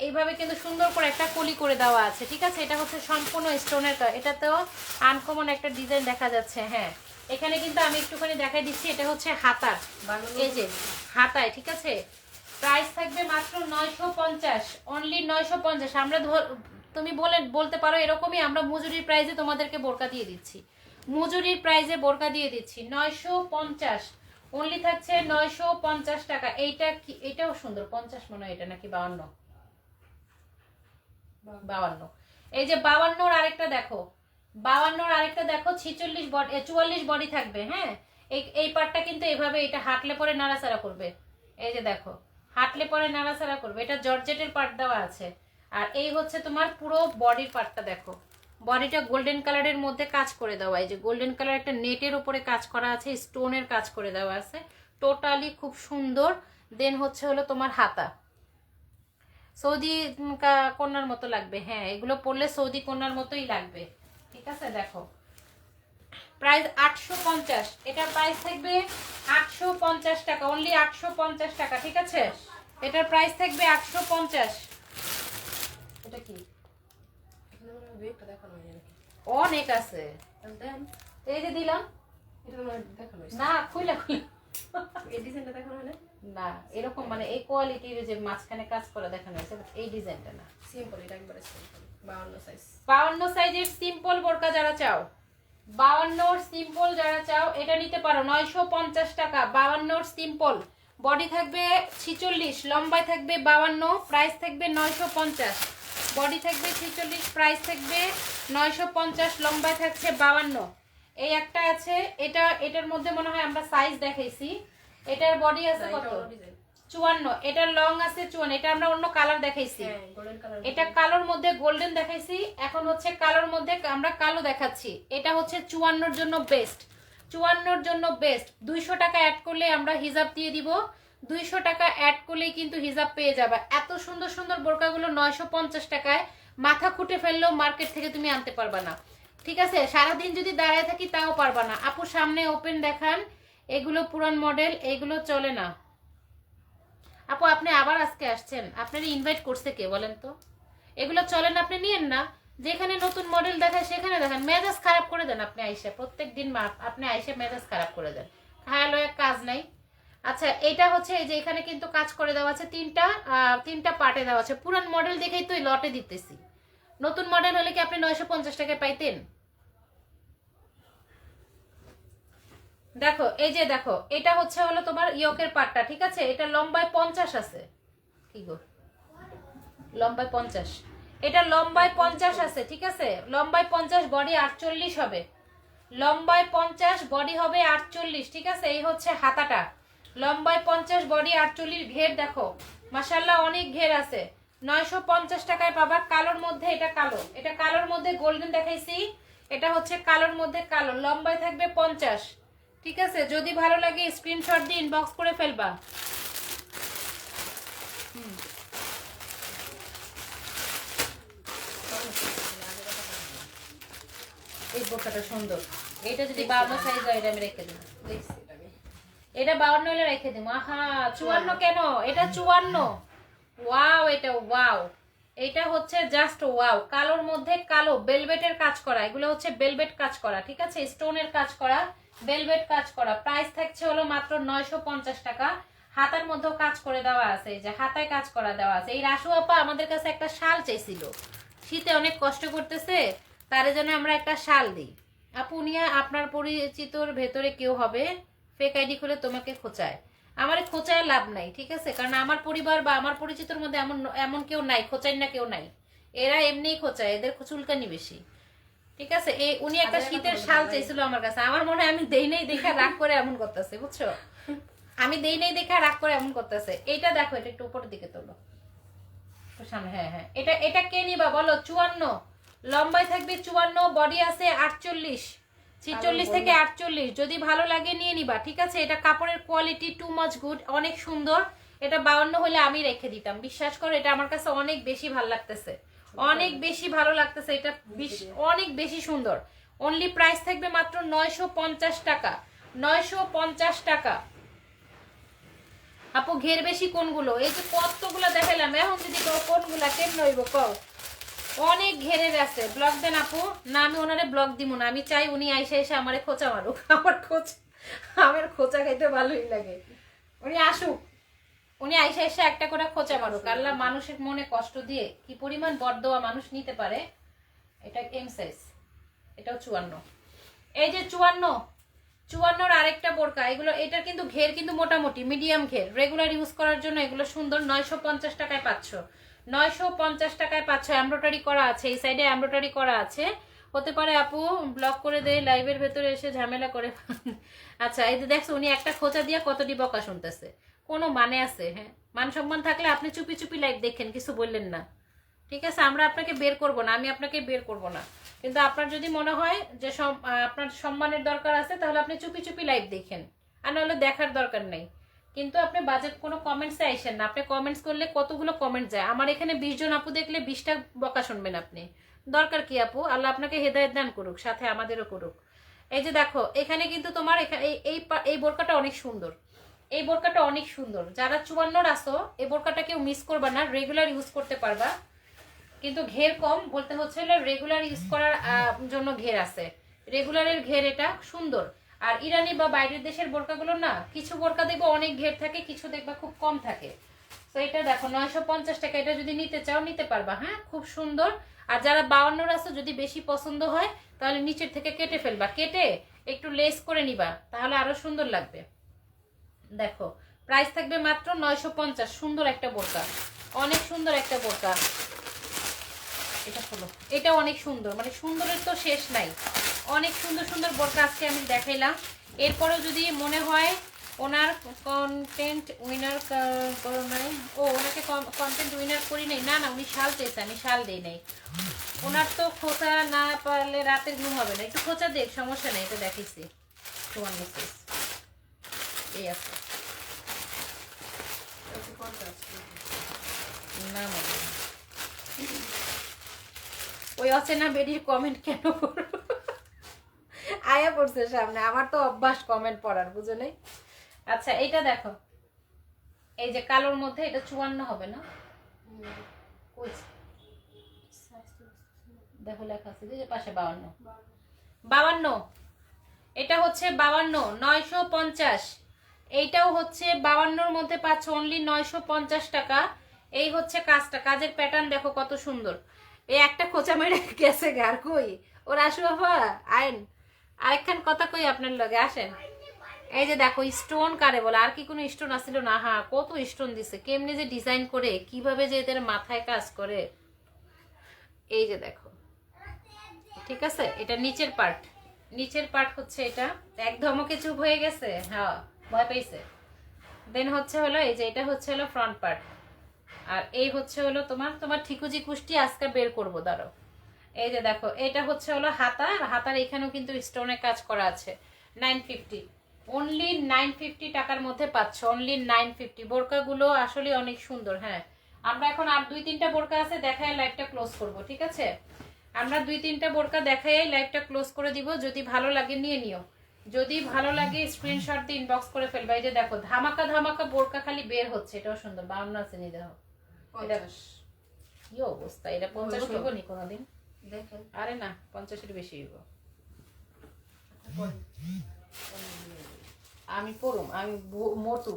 এইভাবে কিন্তু সুন্দর করে একটা কলি করে দেওয়া আছে, ঠিক আছে। এটা হচ্ছে সম্পূর্ণ স্টোনের কাজ, এটাতেও আনকমন একটা ডিজাইন দেখা যাচ্ছে। হ্যাঁ, এখানে কিন্তু আমি একটুখানি দেখাই দিচ্ছি, এটা হচ্ছে হাতার, এই যে হাতায়, ঠিক আছে। প্রাইস থাকবে মাত্র 950, অনলি 950। আমরা তুমি বলতে পারো এরকমই, আমরা মজুরির প্রাইসে তোমাদেরকে বোরকা দিয়ে দিচ্ছি, মজুরির প্রাইসে বোরকা দিয়ে দিচ্ছি 950, অনলি থাকছে 950 টাকা। এইটা কি, এটাও সুন্দর, 50 মনে হয় এটা, নাকি 52? 52। এই যে 52 আরেকটা দেখো, 52 আরেকটা দেখো, 46 বডি, 44 বডি থাকবে। হ্যাঁ, এই পার্টটা কিন্তু এভাবে, এটা হাঁটলে পরে নাড়াচাড়া করবে, এই যে দেখো, হাঁটলে পরে নাড়াচাড়া করবে। এটা জর্জেটের পার্ট দেওয়া আছে। আর এই হচ্ছে তোমার পুরো বডির পার্টটা দেখো, বডিটা গোল্ডেন কালারের মধ্যে কাজ করে দেওয়া, এই যে গোল্ডেন কালার একটা নেটের উপরে কাজ করা আছে, স্টোনের কাজ করে দেওয়া আছে, টোটালি খুব সুন্দর। দেন হচ্ছে হলো তোমার হাতা, সৌদি কন্যার মতো লাগবে। হ্যাঁ, এগুলো পরলে সৌদি কন্যার মতোই লাগবে, ঠিক আছে। দেখো প্রাইস 850, এটার প্রাইস থাকবে 850 টাকা, অনলি 850 টাকা, ঠিক আছে। এটার প্রাইস থাকবে 850। এটা কি অনেক আছে, এই যে দিলাম না, খুইলা না, এরকম মানে এই কোয়ালিটির যে মাঝখানে কাজ করা দেখানো হয়েছে, এই ডিজাইনটা না, সিম্পল, এটা একবারে সিম্পল 52 সাইজ। 52 সাইজের সিম্পল বোরকা যারা চাও, 52 সিম্পল যারা চাও, এটা নিতে পারো 950 টাকা। 52 সিম্পল, বডি থাকবে 46, লম্বায় থাকবে 52, প্রাইস থাকবে 950। বডি থাকবে 46, প্রাইস থাকবে 950, লম্বায় থাকছে 52। এই একটা আছে, এটার মধ্যে মনে হয় আমরা সাইজ দেখাইছি। এটার বডি আছে কত? 54। এটার লং আছে 54। এটা আমরা অন্য কালার দেখাইছি, এটা কালোর মধ্যে গোল্ডেন দেখাইছি, এখন হচ্ছে কালোর মধ্যে আমরা কালো দেখাচ্ছি। এটা হচ্ছে 54 জন্য বেস্ট, 54 জন্য বেস্ট। 200 টাকা অ্যাড করলে আমরা হিজাব দিয়ে দিব, 200 টাকা অ্যাড করলেই কিন্তু হিজাব পেয়ে যাবে। এত সুন্দর সুন্দর বোরকাগুলো 950 টাকায় মাথা খুঁটে ফেললেও মার্কেট থেকে তুমি আনতে পারবা না, ঠিক আছে। সারাদিন যদি দাঁড়ায় থাকি তাও পারবা না। আপু সামনে ওপেন দেখান, এগুলো পুরান মডেল, এগুলো চলে না। আপু আপনি আবার আজকে আসছেন, আপনার ইনভাইট করছে কে বলেন তো? এগুলো চলে না, আপনি নিয়েন না। যেখানে নতুন মডেল দেখায় সেখানে দেখান, মেজাজ খারাপ করে দেন আপনি আইসা, প্রত্যেক দিন আপনি আইসা মেজাজ খারাপ করে দেন, খায়ালো এক কাজ নাই। আচ্ছা, এটা হচ্ছে এই যে এখানে কিন্তু কাজ করে দেওয়া আছে, তিনটা পার্টে দেওয়া আছে। পুরান মডেল দেখেই তো লটে দিতেছি, নতুন মডেল হলে কি আপনি 950 টাকায় পাইতেন? দেখো এই যে দেখো, এটা হচ্ছে হলো তোমার ইয়কের পাটটা, ঠিক আছে। এটা লম্বায় 50 আছে, কি গো, লম্বায় 50, এটা লম্বায় 50 আছে, ঠিক আছে। লম্বায় 50, বডি 48 হবে, লম্বায় 50, বডি হবে 48, ঠিক আছে। এই হচ্ছে হাতাটা, লম্বায় 50, বডি 48, ঘের দেখো মাশাআল্লাহ অনেক ঘের আছে। 950 টাকায় পাবা। কালোর মধ্যে, এটা কালো, এটা কালোর মধ্যে গোল্ডেন দেখাইছি, এটা হচ্ছে কালোর মধ্যে কালো, লম্বায় থাকবে 50, ঠিক আছে। যদি ভালো লাগে স্ক্রিনশট দিয়ে ইনবক্স করে ফেলবা। এই বোরকাটা সুন্দর, এটা যদি 52 সাইজ হয় এটা আমি রেখে দেব, এটা 52 হলে রেখে দেব। আহা 54 কেন, এটা 54, ওয়াও, এটা ওয়াও, এটা হচ্ছে জাস্ট ওয়াও। কালোর মধ্যে কালো, বেলভেটের কাজ করা, এগুলো হচ্ছে বেলভেট কাজ করা, ঠিক আছে, স্টোনের কাজ করা, বেলভেট কাজ করা। প্রাইস থাকছে হলো মাত্র 950 টাকা। হাতার মধ্যেও কাজ করে দেওয়া আছে, যে হাতায় কাজ করা দেওয়া আছে। এই রাসু আপা আমাদের কাছে একটা শাল চাইছিল, শীতে অনেক কষ্ট করতেছে, তার জন্য আমরা একটা শাল দিই। আপু নিয়া আপনার পরিচিতর ভেতরে কেউ হবে, ফেক আইডি খুলে তোমাকে খোঁচায়। আমার খোঁচায় লাভ নাই, ঠিক আছে, কারণ আমার পরিবার বা আমার পরিচিতর মধ্যে এমন কেউ নাই, খোঁচাই না কেউ নাই, এরা এমনিই খোঁচায়, এদের চুলকানি বেশি, ঠিক আছে। এই উনি একটা শীতের শাল চাইছিল আমার কাছে, আমার মনে হয় আমি দেই নাই দেখা রাগ করে এমন করতেছে, বুঝছো, আমি দেই নাই দেখা রাগ করে এমন করতেছে। এইটা দেখো, এটা একটু উপরের দিকে তোলো সামনে, হ্যাঁ হ্যাঁ, এটা কে নিবা বলো? 54, লম্বায় থাকবে 54, বডি আছে 48, 46 থেকে 48। যদি ভালো লাগে নিয়ে নিবা, ঠিক আছে। এটা কাপড়ের কোয়ালিটি টু মাচ গুড, অনেক সুন্দর। এটা 52 হলে আমি রেখে দিতাম, বিশ্বাস করো, এটা আমার কাছে অনেক বেশি ভালো লাগতেছে, অনেক বেশি ভালো লাগতেছে, এটা অনেক বেশি সুন্দর। অনলি প্রাইস থাকবে মাত্র 950 টাকা, 950 টাকা। আপু ঘের বেশি কোনগুলো? এই যে কতগুলো দেখাইলাম, এখন যদি কোনগুলা কেমন হইব কও? অনেক ঘেরের আছে। ব্লগ দেন আপু। না আমি ওনারে ব্লগ দিব না, আমি চাই উনি আইসা এসে আমারে খোঁচা মারুক। আমার খোঁচা খাইতে ভালোই লাগে। উনি আসুক, উনি আইসা এসে একটা করে খোঁচা মারুক। আল্লাহ মানুষের মনে কষ্ট দিয়ে কি পরিমাণ বরদোয়া মানুষ নিতে পারে। এটা এম সাইজ, এটাও 54। এই যে 54 আরেকটা বোরকা, এগুলো এটার কিন্তু ঘের কিন্তু মোটামুটি মিডিয়াম ঘের, রেগুলার ইউজ করার জন্য এগুলো সুন্দর। 950 টাকায় পাচ্ছ, 950 টাকায় পাচ্ছ। এমব্রয়ডারি করা আছে, এই সাইডে এমব্রয়ডারি করা আছে। হতে পারে আপু ব্লক করে দেয়, লাইভের ভেতরে এসে ঝামেলা করে। আচ্ছা এই যে দেখছো উনি একটা খোঁচা দিয়ে কতটি বকা শুনতেছে, কোনো মানে আছে? হ্যাঁ, মান সম্মান থাকলে আপনি চুপি চুপি লাইভ দেখেন, কিছু বললেন না, ঠিক আছে? আমরা আপনাকে বের করব না, আমি আপনাকে বের করব না। কিন্তু আপনার যদি মনে হয় যে আপনার সম্মানের দরকার আছে, তাহলে আপনি চুপি চুপি লাইভ দেখেন, আর নাহলে দেখার দরকার নেই। কিন্তু আপনি বাজেট কোনো কমেন্টসে আইসেন না। আপনি কমেন্টস করলে কতগুলো কমেন্ট যায়। আমার এখানে 20 জন আপু দেখলে 20টা বকা শুনবেন আপনি। দরকার কি আপু? আল্লাহ আপনাকে হেদায়েত দান করুক, সাথে আমাদেরও করুক। এই যে দেখো এখানে কিন্তু তোমার এখানে এই বোরকাটা অনেক সুন্দর, এই বোরকাটা অনেক সুন্দর। যারা 54 আসো এই বোরকাটা কেউ মিস করবা না, রেগুলার ইউজ করতে পারবা। কিন্তু ঘের কম বলতে হচ্ছে রেগুলার ইউজ করার জন্য ঘের আছে, রেগুলারের ঘের এটা সুন্দর। আর ইরানি বা বাইরের দেশের বোরকাগুলো না, কিছু বোরকা দেখবো অনেক ঘের থাকে, কিছু দেখবা খুব কম থাকে। তো এটা দেখো 950 টাকা, এটা যদি নিতে চাও নিতে পারবা। হ্যাঁ, খুব সুন্দর। আর যারা 52 আছে যদি বেশি পছন্দ হয় তাহলে নিচের থেকে কেটে ফেলবা, কেটে একটু লেস করে নিবা, তাহলে আরো সুন্দর লাগবে। দেখো প্রাইস থাকবে মাত্র 950। সুন্দর একটা বোরকা, অনেক সুন্দর একটা বোরকা। এটা হলো, এটা অনেক সুন্দর, মানে সুন্দরের তো শেষ নাই। অনেক সুন্দর সুন্দর বোরকা আজকে আমি দেখাইলাম। এরপরেও যদি মনে হয় ওনার কন্টেন্ট উইনার নাই, ও ওনাকে কন্টেন্ট উইনার করি নাই, না না উনি শাল চেয়েছে, আমি শাল দেই নাই। ওনার তো খোঁচা না পারলে রাতের ঘুম হবে না, একটু খোঁচা দেখ, সমস্যা নেই। এটা দেখিছি তোমার মেসেজ এই আছে না, মানে ওই অচেনা বেডির কমেন্ট কেন করবো? আয়া পড়ছে সামনে, আমার তো অভ্যাস কমেন্ট পড়ার, বুঝো নাই? আচ্ছা এইটা দেখো, এই যে কালোর মধ্যে এটা 54 হবে না? দেখো লেখা আছে যে পাশে 52। এটা হচ্ছে 52, 950। এইটাও হচ্ছে 52-র মধ্যে পাচ্ছ অনলি 950 টাকা। এই হচ্ছে কাজটা, কাজের প্যাটার্ন দেখো কত সুন্দর। এই একটা খোঁচা মেরে গেছে গার কই ওর আসু বাবা আইন আরেকখান কথা কই আপনার লগে আসেন। এই যে দেখো স্টোন কারে বলে, আর কি কোনো স্টোন আসছিল না? হ্যাঁ, কত স্টোন দিছে, কেমনে যে ডিজাইন করে, কিভাবে যে এদের মাথায় কাজ করে। এই যে দেখো, ঠিক আছে? এটা নিচের পার্ট, নিচের পার্ট হচ্ছে এটা। এক ধমকে চুপ হয়ে গেছে, হ্যাঁ ভয় পেয়েছে। দেন হচ্ছে হলো এই যে এটা হচ্ছে হলো ফ্রন্ট পার্ট, আর এই হচ্ছে হলো তোমার ঠিকুজি কুষ্টি আজকে বের করবো, দাঁড়ো। এই যে দেখো এটা হচ্ছে হলো হাতা, আর হাতার এখানেও কিন্তু স্টোনের কাজ করা আছে। 950, অনলি 950 টাকার মধ্যে পাচ্ছ, অনলি 950। বোরকাগুলো আসলে অনেক সুন্দর। হ্যাঁ, আমরা এখন আর 2-3টা বোরকা আছে, দেখায় লাইভটা ক্লোজ করব, ঠিক আছে? আমরা 2-3টা বোরকা দেখাই লাইভটা ক্লোজ করে দিব। যদি ভালো লাগে নিয়ে নিও, যদি ভালো লাগে স্ক্রিনশট দিয়ে ইনবক্স করে ফেলবা। এই যে দেখো ধামাকা ধামাকা বোরকা খালি বের হচ্ছে, এটাও সুন্দর। 52 আছে নি, দেখো কি অবস্থা। এটা 50 হইব নি কোনোদিন? দেখেন, আরে না 50-এর বেশি হইব। আমি পড়ুম, আমি মতু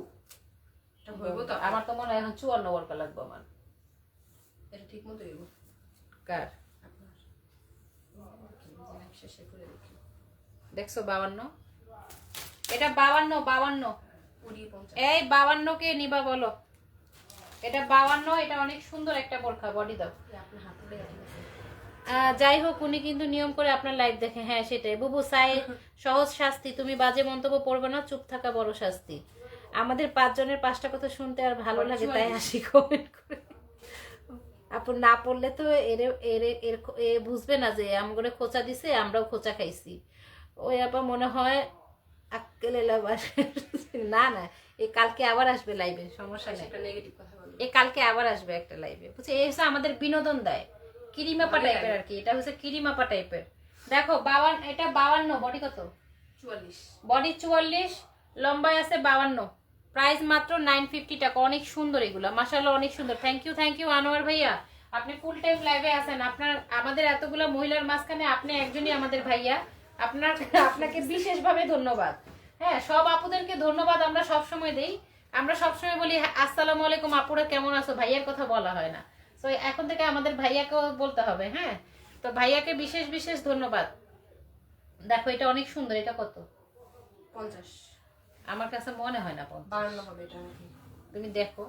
হইব তো। আমার তো মনে হয় এখন 54 বোরকা লাগবে আমার। এটা ঠিক মতো হইব কার? দেখছো 52? এটা 52 এই 52 কে নিবা বলো? এটা 52, এটা অনেক সুন্দর একটা বোরখা। বডি দাও। যাই হোক, উনি কিন্তু নিয়ম করে আপনার লাইভ দেখে। হ্যাঁ সেটাই বুবু সাই, সহজ শাস্তি। তুমি বাজে মন্তব্য পড়বে না, চুপ থাকা বড় শাস্তি। আমাদের 5 জনের 5টা কথা শুনতে আর ভালো লাগে, তাই হাসি কমেন্ট করে। আপু না পড়লে তো এ বুঝবে না যে আমগরে খোঁচা দিছে, আমরাও খোঁচা খাইছি। ওই আপা মনে হয় আক্কেল না না, এই কালকে আবার আসবে লাইভে, সমস্যা নেই। এই কালকে আবার আসবে একটা লাইভে, বুঝছে? এই হচ্ছে আমাদের বিনোদন দেয়, কিরিমাপা টাইপের আর কি। এটা হচ্ছে কিরিমাপা টাইপের। দেখো 52, এটা 52। বডি কত? 44। বডি 44, লম্বায় আছে 52। প্রাইস মাত্র 950 টাকা। অনেক সুন্দর এগুলো, মাশাআল্লাহ অনেক সুন্দর। থ্যাংক ইউ আনোয়ার ভাইয়া, আপনি ফুল টাইম লাইভে আছেন। আমাদের এতগুলো মহিলার মাঝখানে আপনি একজনই আমাদের ভাইয়া। আপনাকে বিশেষভাবে ধন্যবাদ। হ্যাঁ, সব আপুদেরকে ধন্যবাদ আমরা সব সময় দেই। আমরা সবসময় বলি আসসালামু আলাইকুম আপুরা কেমন আছো, ভাইয়ার কথা বলা হয় না। তো এখন থেকে আমাদের ভাইয়াকেও বলতে হবে। হ্যাঁ, তো ভাইয়াকে বিশেষ বিশেষ ধন্যবাদ। দেখো এটা অনেক সুন্দর। এটা কত? 50। আমার কাছে মনে হয় না 50। 52 হবে এটা নাকি? তুমি দেখো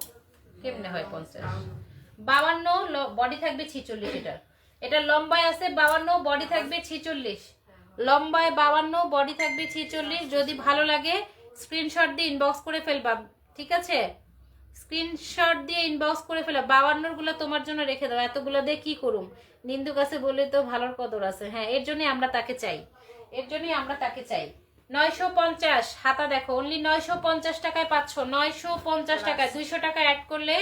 কেমনে হয় 50। 52 বডি থাকবে 46। এটা লম্বায় আছে 52, বডি থাকবে 46। লম্বায় 52, বডি থাকবে 46। যদি ভালো লাগে স্ক্রিনশট দিয়ে ইনবক্স করে ফেলবা, ঠিক আছে? স্ক্রিনশট দিয়ে ইনবক্স করে ফেলা। 52 গুলো তোমার জন্য রেখে দাও। এতগুলো দিয়ে কি করুম? নিন্দু কাছে বলে তো ভালোর কদর আছে। হ্যাঁ, এর জন্যই আমরা তাকে চাই, 950 হাতা দেখো, অনলি 950 টাকায় পাচ্ছ। 950 টাকায় 200 টাকা অ্যাড করলে,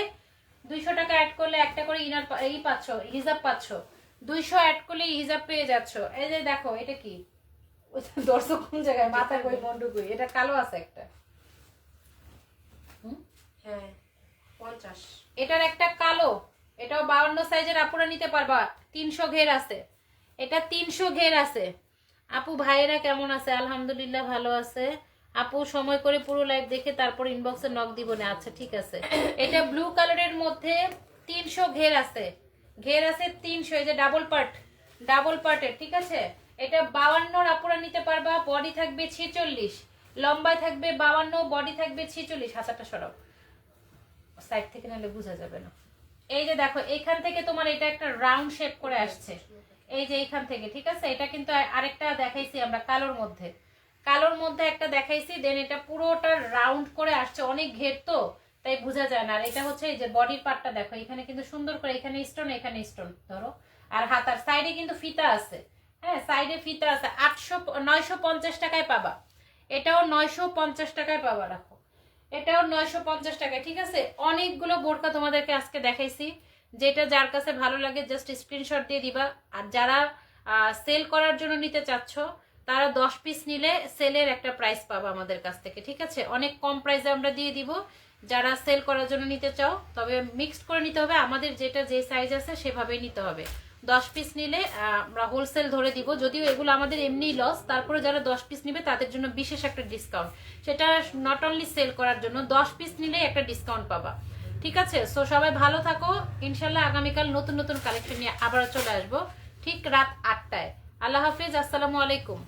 200 টাকা অ্যাড করলে একটা করে ইনার এই পাচ্ছ, হিজাব পাচ্ছ। 200 অ্যাড করলে হিজাব পেয়ে যাচ্ছ। এই যে দেখো এটা কি, দর্শক কোন জায়গায় মাথা কই মন্ডু কই, এটা কালো আছে একটা। হ্যাঁ 50। এটার একটা কালো, এটাও 52 সাইজের আপুরা নিতে পারবা। 300 ঘের আছে, এটা 300 ঘের আছে। আপু ভাইয়েরা কেমন আছে? আলহামদুলিল্লাহ ভালো আছে। আপু সময় করে পুরো লাইভ দেখে তারপর ইনবক্সে নক দিব না। আচ্ছা ঠিক আছে। এটা ব্লু কালারের মধ্যে 300 ঘের আছে, 300। এই যে ডাবল পার্টের, ঠিক আছে? এটা 52 আপুরা নিতে পারবা। বডি থাকবে 46, লম্বায় থাকবে 52, বডি থাকবে 46। হাতাটা সরাও, সাইড থেকে নাহলে বোঝা যাবে না। এই যে দেখো এইখান থেকে তোমার এটা একটা রাউন্ড শেপ করে আসছে, এই যে এইখান থেকে, ঠিক আছে? এটা কিন্তু আরেকটা দেখাইছি আমরা কালোর মধ্যে একটা দেখাইছি। দেন এটা পুরোটা রাউন্ড করে আসছে, অনেক ঘের তো তাই বোঝা যায় না। আর এটা হচ্ছে এই যে বডির পার্টটা দেখো, এখানে কিন্তু সুন্দর করে এখানে স্টোন ধরো। আর হাতার সাইডে কিন্তু ফিতা আছে। হ্যাঁ, সাইডে ফিতা আছে। 950 টাকায় পাবা। এটাও 950 টাকায় পাবা। রাখো, এটাও 950 টাকায়, ঠিক আছে? অনেকগুলো বোরকা তোমাদেরকে আজকে দেখাইছি। যেটা যার কাছে ভালো লাগে জাস্ট স্ক্রিনশট দিয়ে দিবা। আর যারা সেল করার জন্য নিতে চাচ্ছ তারা 10 পিস নিলে সেলের একটা প্রাইস পাবা আমাদের কাছ থেকে, ঠিক আছে? অনেক কম প্রাইসে আমরা দিয়ে দিব। যারা সেল করার জন্য নিতে চাও, তবে মিক্সড করে নিতে হবে। আমাদের যেটা যে সাইজ আছে সেভাবেই নিতে হবে। 10 পিস নিলে আমরা হোলসেল ধরে দিব। যদিও এগুলো আমাদের এমনি লস, তারপরে যারা 10 পিস নিবে তাদের জন্য বিশেষ একটা ডিসকাউন্ট। সেটা নট অনলি সেল করার জন্য, 10 পিস নিলে একটা ডিসকাউন্ট পাবা, ঠিক আছে? সো সবাই ভালো থাকো। ইনশাল্লাহ আগামীকাল নতুন কালেকশন নিয়ে আবার চলে আসবো ঠিক রাত 8টায়। আল্লাহ হাফিজ, আসসালামু আলাইকুম।